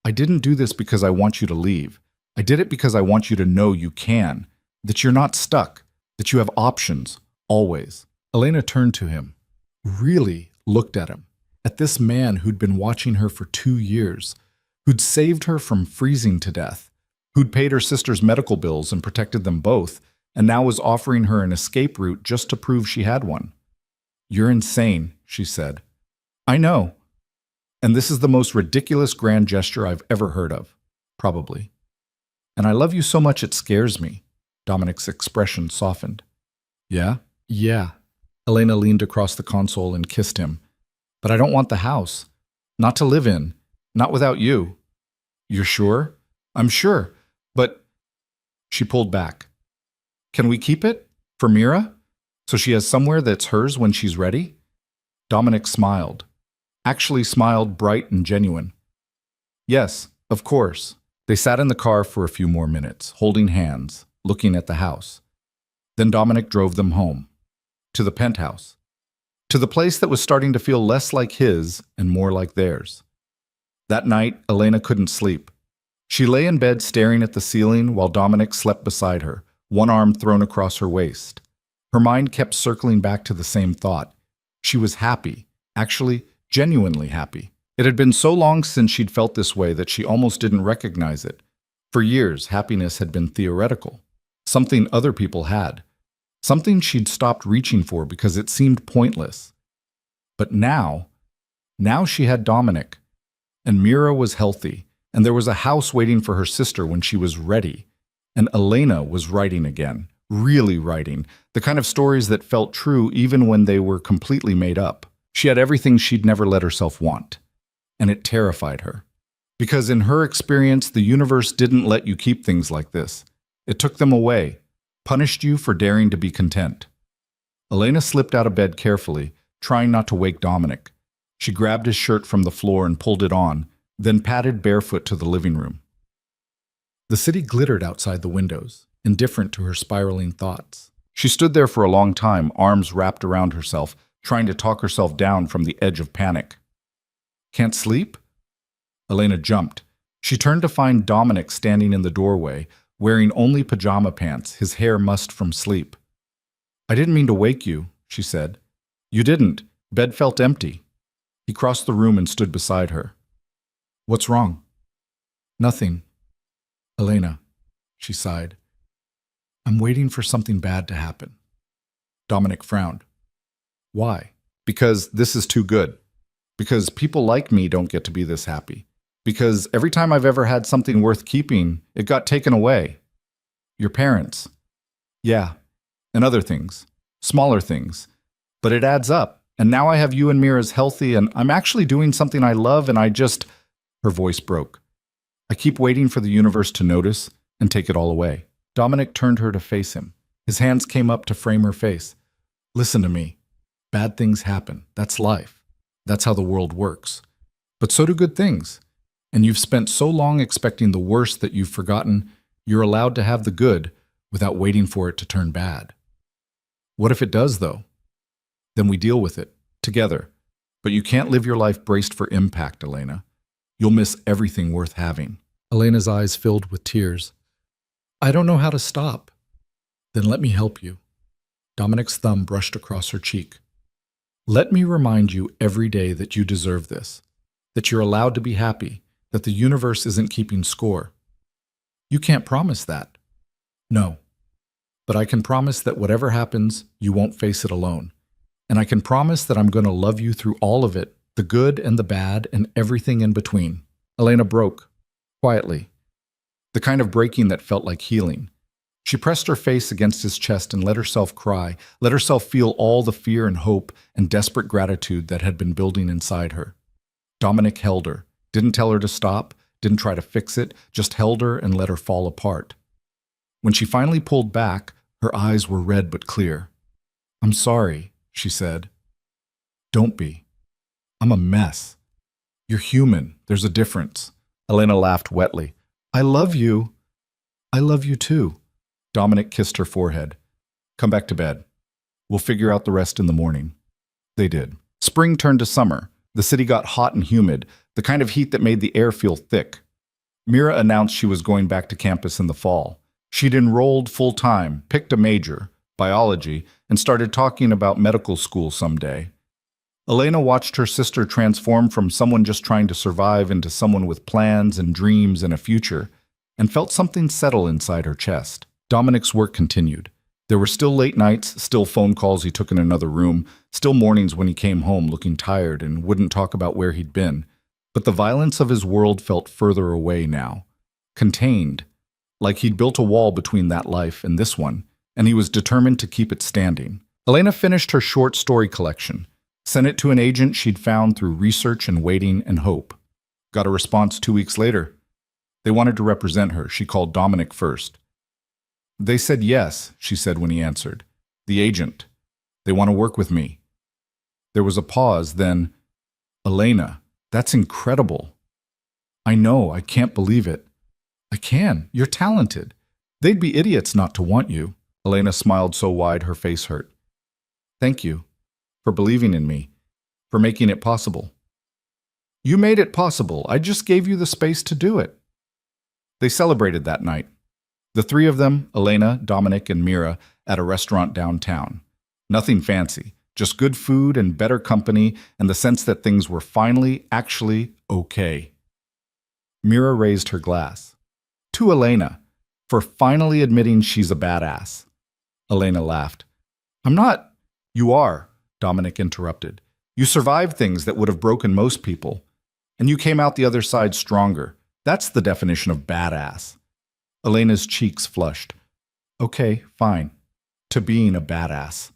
"I didn't do this because I want you to leave. I did it because I want you to know you can, that you're not stuck, that you have options, always." Elena turned to him, really looked at him, at this man who'd been watching her for 2 years, who'd saved her from freezing to death, who'd paid her sister's medical bills and protected them both, and now was offering her an escape route just to prove she had one. "You're insane," she said. "I know. And this is the most ridiculous grand gesture I've ever heard of, probably. And I love you so much it scares me." Dominic's expression softened. "Yeah?" "Yeah." Elena leaned across the console and kissed him. "But I don't want the house. Not to live in. Not without you." "You're sure?" "I'm sure. But..." She pulled back. "Can we keep it? For Mira? So she has somewhere that's hers when she's ready?" Dominic smiled. Actually smiled bright and genuine. "Yes, of course." They sat in the car for a few more minutes, holding hands, looking at the house. Then Dominic drove them home. To the penthouse. To the place that was starting to feel less like his and more like theirs. That night, Elena couldn't sleep. She lay in bed staring at the ceiling while Dominic slept beside her, one arm thrown across her waist. Her mind kept circling back to the same thought. She was happy, actually, genuinely happy. It had been so long since she'd felt this way that she almost didn't recognize it. For years, happiness had been theoretical, something other people had, something she'd stopped reaching for because it seemed pointless. But now she had Dominic, and Mira was healthy, and there was a house waiting for her sister when she was ready, and Elena was writing again, really writing, the kind of stories that felt true even when they were completely made up. She had everything she'd never let herself want, and it terrified her. Because in her experience, the universe didn't let you keep things like this. It took them away, punished you for daring to be content. Elena slipped out of bed carefully, trying not to wake Dominic. She grabbed his shirt from the floor and pulled it on, then padded barefoot to the living room. The city glittered outside the windows, indifferent to her spiraling thoughts. She stood there for a long time, arms wrapped around herself, trying to talk herself down from the edge of panic. Can't sleep? Elena jumped. She turned to find Dominic standing in the doorway, wearing only pajama pants, his hair mussed from sleep. I didn't mean to wake you, she said. You didn't. Bed felt empty. He crossed the room and stood beside her. What's wrong? Nothing. Elena, she sighed. I'm waiting for something bad to happen. Dominic frowned. Why? Because this is too good. Because people like me don't get to be this happy. Because every time I've ever had something worth keeping, it got taken away. Your parents. Yeah, and other things. Smaller things. But it adds up. And now I have you and Mira's healthy, and I'm actually doing something I love, and Her voice broke. I keep waiting for the universe to notice and take it all away. Dominic turned her to face him. His hands came up to frame her face. Listen to me. Bad things happen. That's life. That's how the world works. But so do good things. And you've spent so long expecting the worst that you've forgotten you're allowed to have the good without waiting for it to turn bad. What if it does, though? Then we deal with it, together. But you can't live your life braced for impact, Elena. You'll miss everything worth having. Elena's eyes filled with tears. I don't know how to stop. Then let me help you. Dominic's thumb brushed across her cheek. Let me remind you every day that you deserve this, that you're allowed to be happy, that the universe isn't keeping score. You can't promise that. No. But I can promise that whatever happens, you won't face it alone. And I can promise that I'm going to love you through all of it, the good and the bad and everything in between. Elena broke, quietly. The kind of breaking that felt like healing. She pressed her face against his chest and let herself cry, let herself feel all the fear and hope and desperate gratitude that had been building inside her. Dominic held her, didn't tell her to stop, didn't try to fix it, just held her and let her fall apart. When she finally pulled back, her eyes were red but clear. I'm sorry, she said. Don't be. I'm a mess. You're human. There's a difference. Elena laughed wetly. I love you. I love you too. Dominic kissed her forehead. Come back to bed. We'll figure out the rest in the morning. They did. Spring turned to summer. The city got hot and humid, the kind of heat that made the air feel thick. Mira announced she was going back to campus in the fall. She'd enrolled full-time, picked a major, biology, and started talking about medical school someday. Elena watched her sister transform from someone just trying to survive into someone with plans and dreams and a future, and felt something settle inside her chest. Dominic's work continued. There were still late nights, still phone calls he took in another room, still mornings when he came home looking tired and wouldn't talk about where he'd been. But the violence of his world felt further away now, contained, like he'd built a wall between that life and this one, and he was determined to keep it standing. Elena finished her short story collection, sent it to an agent she'd found through research and waiting and hope. Got a response 2 weeks later. They wanted to represent her. She called Dominic first. They said yes, she said when he answered. The agent. They want to work with me. There was a pause, then, Elena, that's incredible. I know, I can't believe it. I can. You're talented. They'd be idiots not to want you. Elena smiled so wide her face hurt. Thank you for believing in me, for making it possible. You made it possible. I just gave you the space to do it. They celebrated that night. The three of them, Elena, Dominic, and Mira, at a restaurant downtown. Nothing fancy, just good food and better company and the sense that things were finally, actually, okay. Mira raised her glass. To Elena, for finally admitting she's a badass. Elena laughed. I'm not. You are, Dominic interrupted. You survived things that would have broken most people. And you came out the other side stronger. That's the definition of badass. Elena's cheeks flushed. Okay, fine. To being a badass.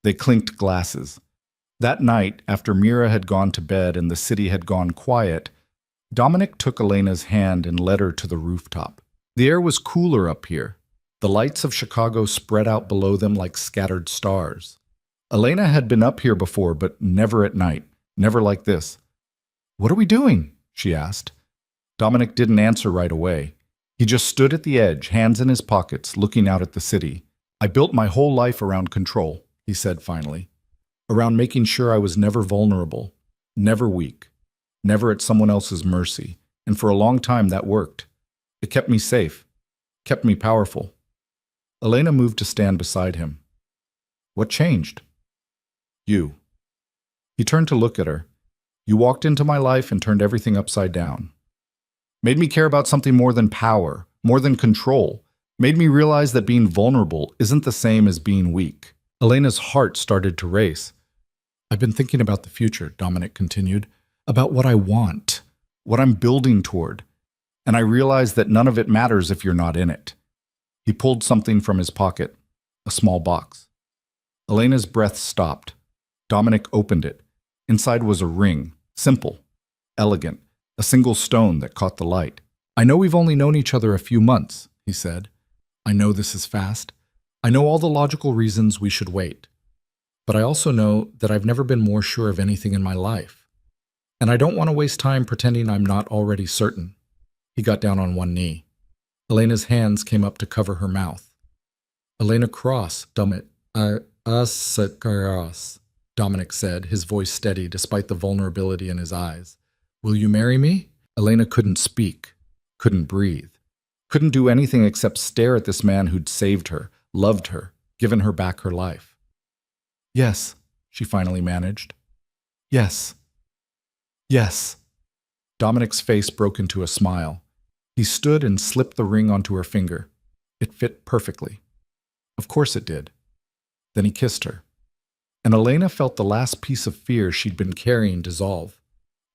They clinked glasses. That night, after Mira had gone to bed and the city had gone quiet, Dominic took Elena's hand and led her to the rooftop. The air was cooler up here. The lights of Chicago spread out below them like scattered stars. Elena had been up here before, but never at night. Never like this. What are we doing? She asked. Dominic didn't answer right away. He just stood at the edge, hands in his pockets, looking out at the city. I built my whole life around control, he said finally. Around making sure I was never vulnerable, never weak, never at someone else's mercy. And for a long time that worked. It kept me safe, kept me powerful. Elena moved to stand beside him. What changed? You. He turned to look at her. You walked into my life and turned everything upside down. Made me care about something more than power, more than control. Made me realize that being vulnerable isn't the same as being weak. Elena's heart started to race. I've been thinking about the future, Dominic continued, about what I want, what I'm building toward. And I realize that none of it matters if you're not in it. He pulled something from his pocket, a small box. Elena's breath stopped. Dominic opened it. Inside was a ring, simple, elegant, a single stone that caught the light. I know we've only known each other a few months, he said. I know this is fast. I know all the logical reasons we should wait. But I also know that I've never been more sure of anything in my life. And I don't want to waste time pretending I'm not already certain. He got down on one knee. Elena's hands came up to cover her mouth. Elena Cross, Dominic said, his voice steady despite the vulnerability in his eyes. Will you marry me? Elena couldn't speak, couldn't breathe, couldn't do anything except stare at this man who'd saved her, loved her, given her back her life. Yes, she finally managed. Yes. Yes. Dominic's face broke into a smile. He stood and slipped the ring onto her finger. It fit perfectly. Of course it did. Then he kissed her. And Elena felt the last piece of fear she'd been carrying dissolve.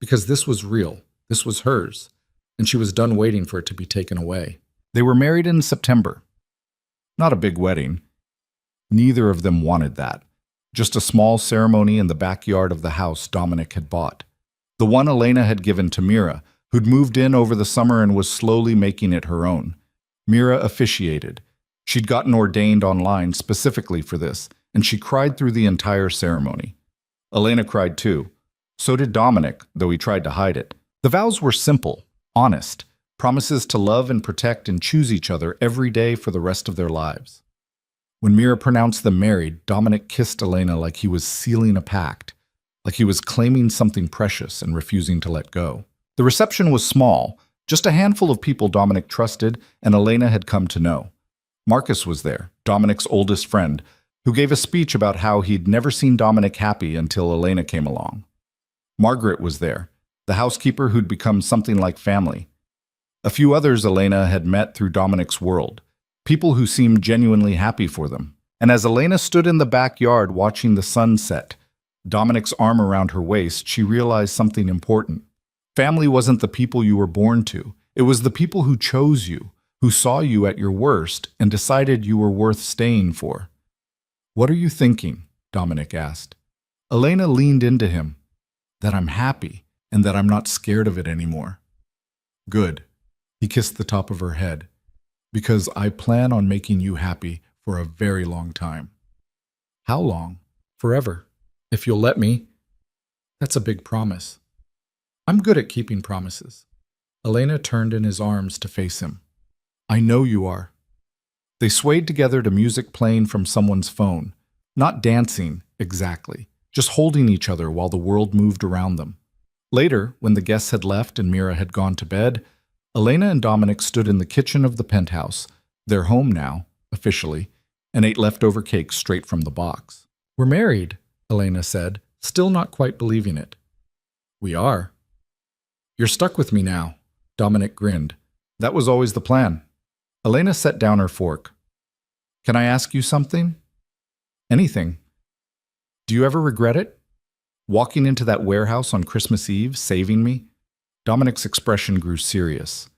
Because this was real, this was hers, and she was done waiting for it to be taken away. They were married in September. Not a big wedding. Neither of them wanted that. Just a small ceremony in the backyard of the house Dominic had bought. The one Elena had given to Mira, who'd moved in over the summer and was slowly making it her own. Mira officiated. She'd gotten ordained online specifically for this, and she cried through the entire ceremony. Elena cried too. So did Dominic, though he tried to hide it. The vows were simple, honest, promises to love and protect and choose each other every day for the rest of their lives. When Mira pronounced them married, Dominic kissed Elena like he was sealing a pact, like he was claiming something precious and refusing to let go. The reception was small, just a handful of people Dominic trusted and Elena had come to know. Marcus was there, Dominic's oldest friend, who gave a speech about how he'd never seen Dominic happy until Elena came along. Margaret was there, the housekeeper who'd become something like family. A few others Elena had met through Dominic's world, people who seemed genuinely happy for them. And as Elena stood in the backyard watching the sun set, Dominic's arm around her waist, she realized something important. Family wasn't the people you were born to. It was the people who chose you, who saw you at your worst and decided you were worth staying for. What are you thinking? Dominic asked. Elena leaned into him. That I'm happy and that I'm not scared of it anymore. Good. He kissed the top of her head. Because I plan on making you happy for a very long time. How long? Forever. If you'll let me. That's a big promise. I'm good at keeping promises. Elena turned in his arms to face him. I know you are. They swayed together to music playing from someone's phone. Not dancing, exactly. Just holding each other while the world moved around them. Later, when the guests had left and Mira had gone to bed, Elena and Dominic stood in the kitchen of the penthouse, They're home now, officially, and ate leftover cake straight from the box. We're married, Elena said, still not quite believing it. We are. You're stuck with me now, Dominic grinned. That was always the plan. Elena set down her fork. Can I ask you something? Anything. Do you ever regret it? Walking into that warehouse on Christmas Eve, saving me? Dominic's expression grew serious.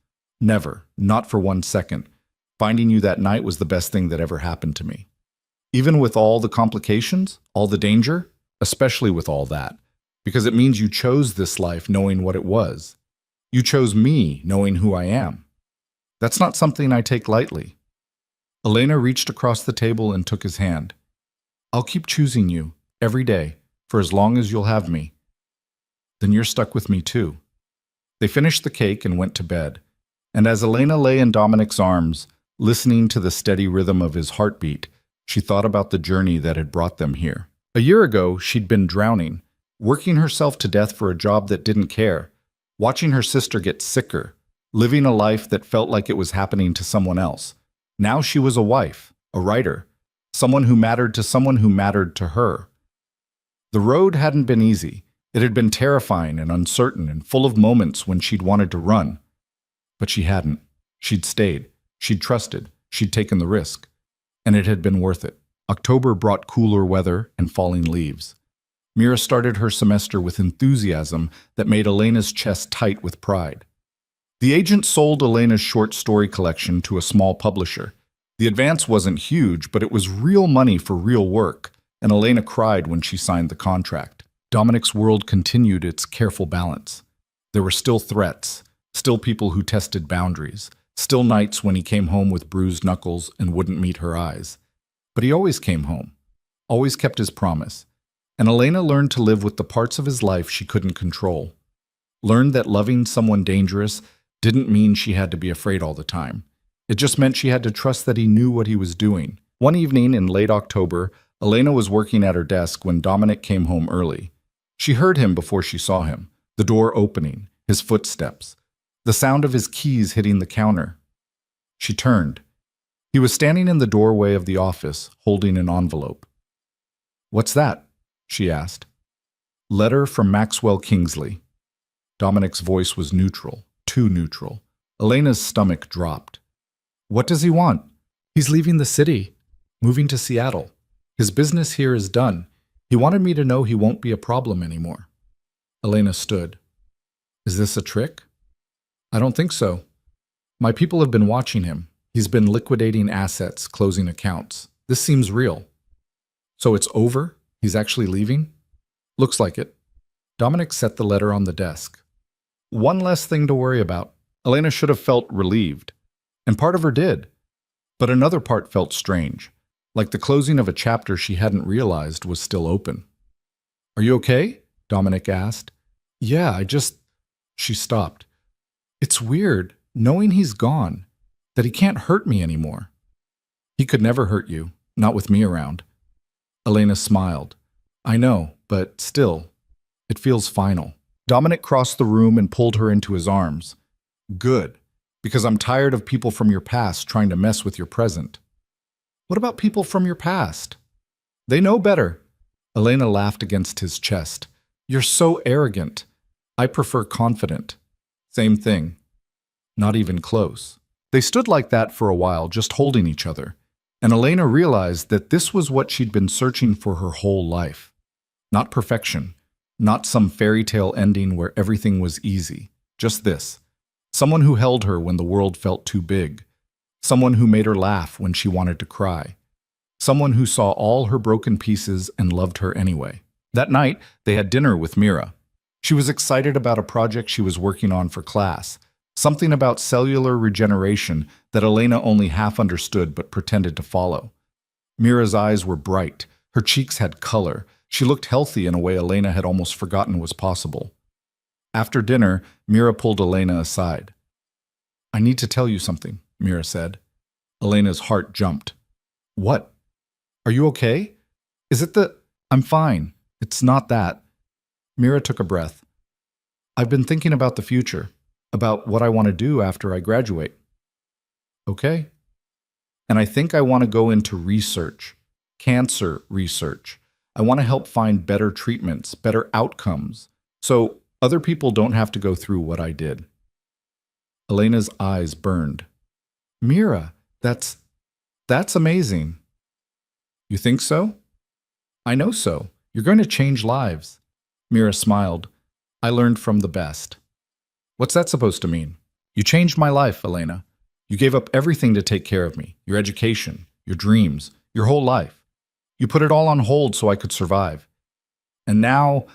Never, not for 1 second. Finding you that night was the best thing that ever happened to me. Even with all the complications, all the danger, especially with all that, because it means you chose this life knowing what it was. You chose me knowing who I am. That's not something I take lightly. Elena reached across the table and took his hand. I'll keep choosing you, every day, for as long as you'll have me. Then you're stuck with me too. They finished the cake and went to bed. And as Elena lay in Dominic's arms, listening to the steady rhythm of his heartbeat, she thought about the journey that had brought them here. A year ago, she'd been drowning, working herself to death for a job that didn't care, watching her sister get sicker, living a life that felt like it was happening to someone else. Now she was a wife, a writer, someone who mattered to her. The road hadn't been easy. It had been terrifying and uncertain and full of moments when she'd wanted to run. But she hadn't. She'd stayed. She'd trusted. She'd taken the risk. And it had been worth it. October brought cooler weather and falling leaves. Mira started her semester with enthusiasm that made Elena's chest tight with pride. The agent sold Elena's short story collection to a small publisher. The advance wasn't huge, but it was real money for real work, and Elena cried when she signed the contract. Dominic's world continued its careful balance. There were still threats, still people who tested boundaries, still nights when he came home with bruised knuckles and wouldn't meet her eyes. But he always came home, always kept his promise, and Elena learned to live with the parts of his life she couldn't control. Learned that loving someone dangerous didn't mean she had to be afraid all the time. It just meant she had to trust that he knew what he was doing. One evening in late October, Elena was working at her desk when Dominic came home early. She heard him before she saw him, the door opening, his footsteps, the sound of his keys hitting the counter. She turned. He was standing in the doorway of the office, holding an envelope. "What's that?" she asked. "Letter from Maxwell Kingsley." Dominic's voice was neutral, too neutral. Elena's stomach dropped. "What does he want?" "He's leaving the city, moving to Seattle. His business here is done. He wanted me to know he won't be a problem anymore." Elena stood. "Is this a trick?" "I don't think so. My people have been watching him. He's been liquidating assets, closing accounts. This seems real." "So it's over? He's actually leaving?" "Looks like it." Dominic set the letter on the desk. One less thing to worry about. Elena should have felt relieved. And part of her did. But another part felt strange, like the closing of a chapter she hadn't realized was still open. "Are you okay?" Dominic asked. "Yeah, She stopped. "It's weird, knowing he's gone, that he can't hurt me anymore." "He could never hurt you, not with me around." Elena smiled. "I know, but still, it feels final." Dominic crossed the room and pulled her into his arms. "Good, because I'm tired of people from your past trying to mess with your present." "What about people from your past?" "They know better." Elena laughed against his chest. "You're so arrogant. I prefer confident." "Same thing. Not even close." They stood like that for a while, just holding each other. And Elena realized that this was what she'd been searching for her whole life. Not perfection. Not some fairy tale ending where everything was easy. Just this. Someone who held her when the world felt too big. Someone who made her laugh when she wanted to cry. Someone who saw all her broken pieces and loved her anyway. That night, they had dinner with Mira. She was excited about a project she was working on for class. Something about cellular regeneration that Elena only half understood but pretended to follow. Mira's eyes were bright. Her cheeks had color. She looked healthy in a way Elena had almost forgotten was possible. After dinner, Mira pulled Elena aside. "I need to tell you something," Mira said. Elena's heart jumped. "What? Are you okay? Is it the—" "I'm fine. It's not that." Mira took a breath. "I've been thinking about the future, about what I want to do after I graduate." "Okay." And I think I want to go into research, cancer research. I want to help find better treatments, better outcomes, so other people don't have to go through what I did. Elena's eyes burned. Mira, that's amazing. You think so? I know so. You're going to change lives. Mira smiled. I learned from the best. What's that supposed to mean? You changed my life, Elena. You gave up everything to take care of me, your education, your dreams, your whole life. You put it all on hold so I could survive. And now,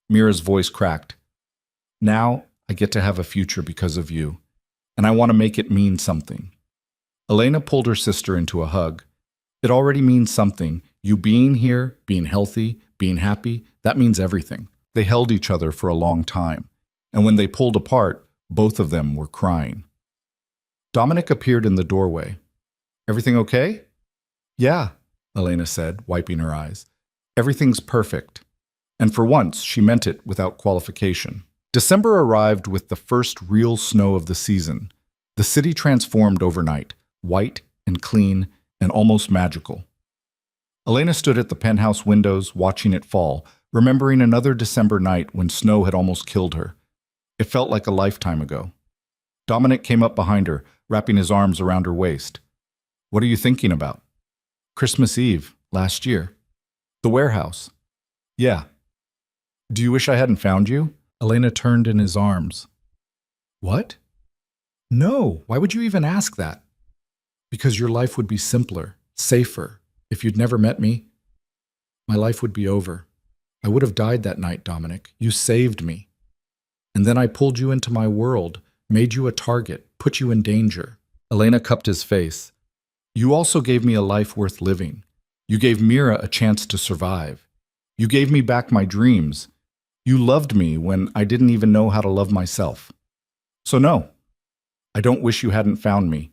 Mira's voice cracked. Now I get to have a future because of you, and I want to make it mean something. Elena pulled her sister into a hug. It already means something. You being here, being healthy, being happy, that means everything. They held each other for a long time, and when they pulled apart, both of them were crying. Dominic appeared in the doorway. Everything okay? Yeah, Elena said, wiping her eyes. Everything's perfect. And for once, she meant it without qualification. December arrived with the first real snow of the season. The city transformed overnight, white and clean and almost magical. Elena stood at the penthouse windows, watching it fall, remembering another December night when snow had almost killed her. It felt like a lifetime ago. Dominic came up behind her, wrapping his arms around her waist. What are you thinking about? Christmas Eve, last year. The warehouse. Yeah. Do you wish I hadn't found you? Elena turned in his arms. What? No, why would you even ask that? Because your life would be simpler, safer. If you'd never met me, my life would be over. I would have died that night, Dominic. You saved me. And then I pulled you into my world, made you a target, put you in danger. Elena cupped his face. You also gave me a life worth living. You gave Mira a chance to survive. You gave me back my dreams. You loved me when I didn't even know how to love myself. So no, I don't wish you hadn't found me.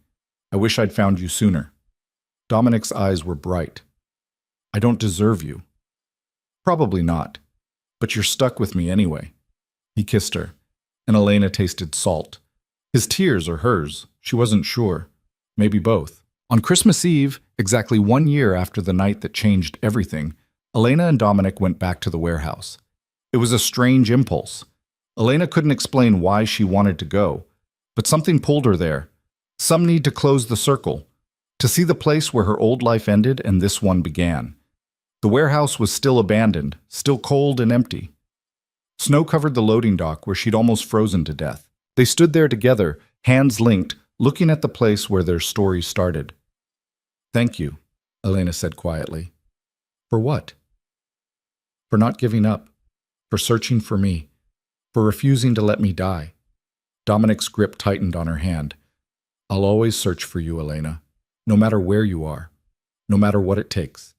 I wish I'd found you sooner. Dominic's eyes were bright. I don't deserve you. Probably not, but you're stuck with me anyway. He kissed her, and Elena tasted salt. His tears or hers, she wasn't sure. Maybe both. On Christmas Eve, exactly 1 year after the night that changed everything, Elena and Dominic went back to the warehouse. It was a strange impulse. Elena couldn't explain why she wanted to go, but something pulled her there. Some need to close the circle, to see the place where her old life ended and this one began. The warehouse was still abandoned, still cold and empty. Snow covered the loading dock where she'd almost frozen to death. They stood there together, hands linked, looking at the place where their story started. Thank you, Elena said quietly. For what? For not giving up, for searching for me, for refusing to let me die. Dominic's grip tightened on her hand. I'll always search for you, Elena, no matter where you are, no matter what it takes.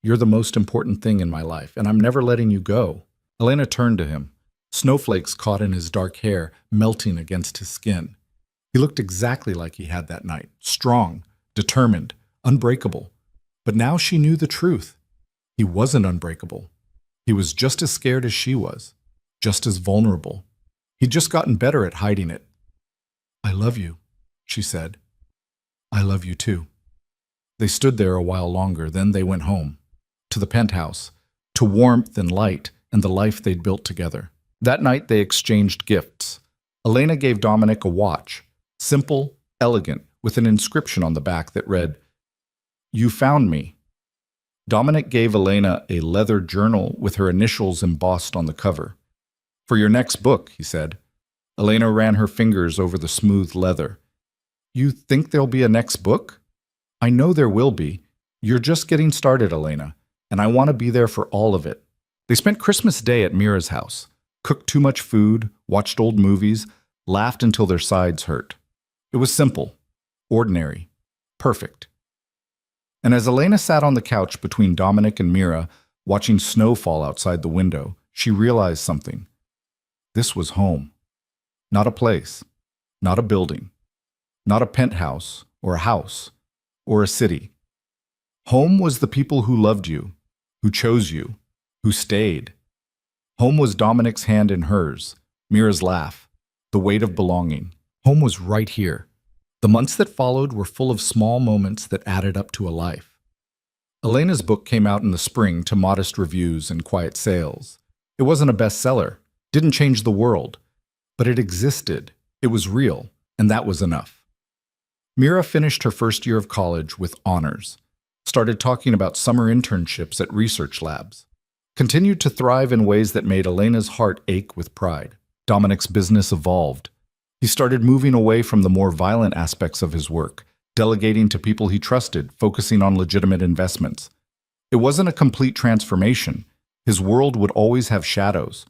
You're the most important thing in my life, and I'm never letting you go. Elena turned to him. Snowflakes caught in his dark hair, melting against his skin. He looked exactly like he had that night, strong, determined, unbreakable. But now she knew the truth. He wasn't unbreakable. He was just as scared as she was, just as vulnerable. He'd just gotten better at hiding it. I love you, she said. I love you too. They stood there a while longer, then they went home, to the penthouse, to warmth and light and the life they'd built together. That night they exchanged gifts. Elena gave Dominic a watch, simple, elegant, with an inscription on the back that read, You found me. Dominic gave Elena a leather journal with her initials embossed on the cover. For your next book, he said. Elena ran her fingers over the smooth leather. You think there'll be a next book? I know there will be. You're just getting started, Elena, and I want to be there for all of it. They spent Christmas Day at Mira's house, cooked too much food, watched old movies, laughed until their sides hurt. It was simple, ordinary, perfect. And as Elena sat on the couch between Dominic and Mira, watching snow fall outside the window, she realized something. This was home. Not a place, not a building, not a penthouse or a house or a city. Home was the people who loved you, who chose you, who stayed. Home was Dominic's hand in hers, Mira's laugh, the weight of belonging. Home was right here, The months that followed were full of small moments that added up to a life. Elena's book came out in the spring to modest reviews and quiet sales. It wasn't a bestseller, didn't change the world, but it existed, it was real, and that was enough. Mira finished her first year of college with honors, started talking about summer internships at research labs, continued to thrive in ways that made Elena's heart ache with pride. Dominic's business evolved. He started moving away from the more violent aspects of his work, delegating to people he trusted, focusing on legitimate investments. It wasn't a complete transformation. His world would always have shadows.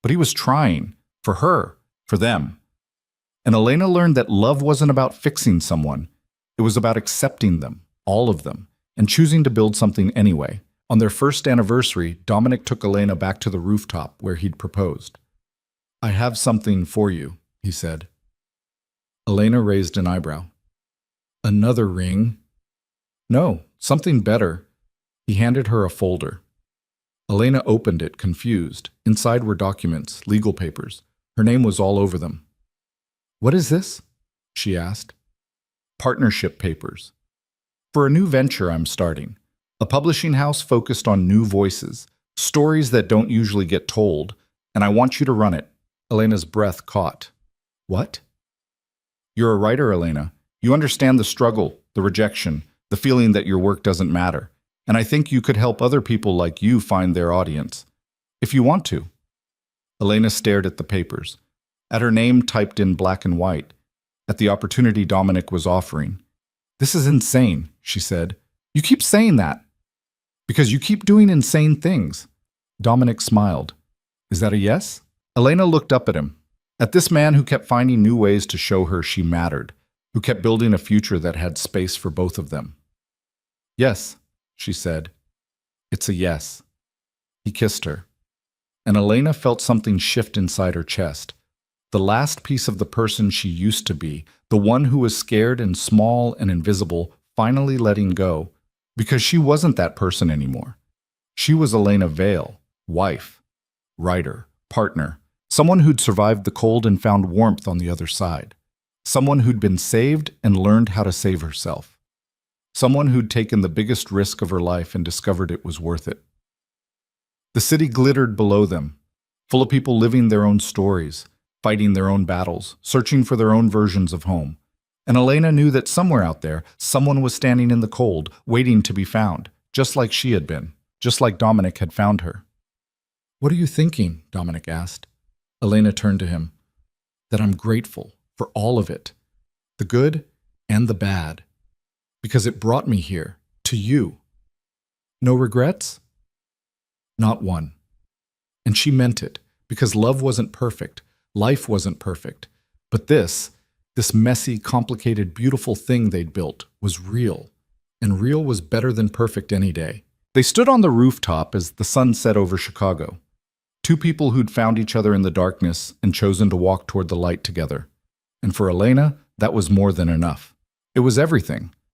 But he was trying, for her, for them. And Elena learned that love wasn't about fixing someone. It was about accepting them, all of them, and choosing to build something anyway. On their first anniversary, Dominic took Elena back to the rooftop where he'd proposed. "I have something for you," he said. Elena raised an eyebrow. "Another ring?" "No, something better." He handed her a folder. Elena opened it, confused. Inside were documents, legal papers. Her name was all over them. "What is this?" she asked. "Partnership papers. For a new venture I'm starting. A publishing house focused on new voices, stories that don't usually get told, and I want you to run it." Elena's breath caught. "What?" "You're a writer, Elena. You understand the struggle, the rejection, the feeling that your work doesn't matter. And I think you could help other people like you find their audience. If you want to." Elena stared at the papers, at her name typed in black and white, at the opportunity Dominic was offering. "This is insane," she said. "You keep saying that." "Because you keep doing insane things." Dominic smiled. "Is that a yes?" Elena looked up at him, at this man who kept finding new ways to show her she mattered, who kept building a future that had space for both of them. "Yes," she said. "It's a yes." He kissed her, and Elena felt something shift inside her chest. The last piece of the person she used to be, the one who was scared and small and invisible, finally letting go, because she wasn't that person anymore. She was Elena Vale, wife, writer, partner, someone who'd survived the cold and found warmth on the other side. Someone who'd been saved and learned how to save herself. Someone who'd taken the biggest risk of her life and discovered it was worth it. The city glittered below them, full of people living their own stories, fighting their own battles, searching for their own versions of home. And Elena knew that somewhere out there, someone was standing in the cold, waiting to be found, just like she had been, just like Dominic had found her. "What are you thinking?" Dominic asked. Elena turned to him. "That I'm grateful for all of it, the good and the bad, because it brought me here, to you." "No regrets?" "Not one." And she meant it, because love wasn't perfect, life wasn't perfect, but this messy, complicated, beautiful thing they'd built was real, and real was better than perfect any day. They stood on the rooftop as the sun set over Chicago. Two people who'd found each other in the darkness and chosen to walk toward the light together. And for Elena, that was more than enough. It was everything.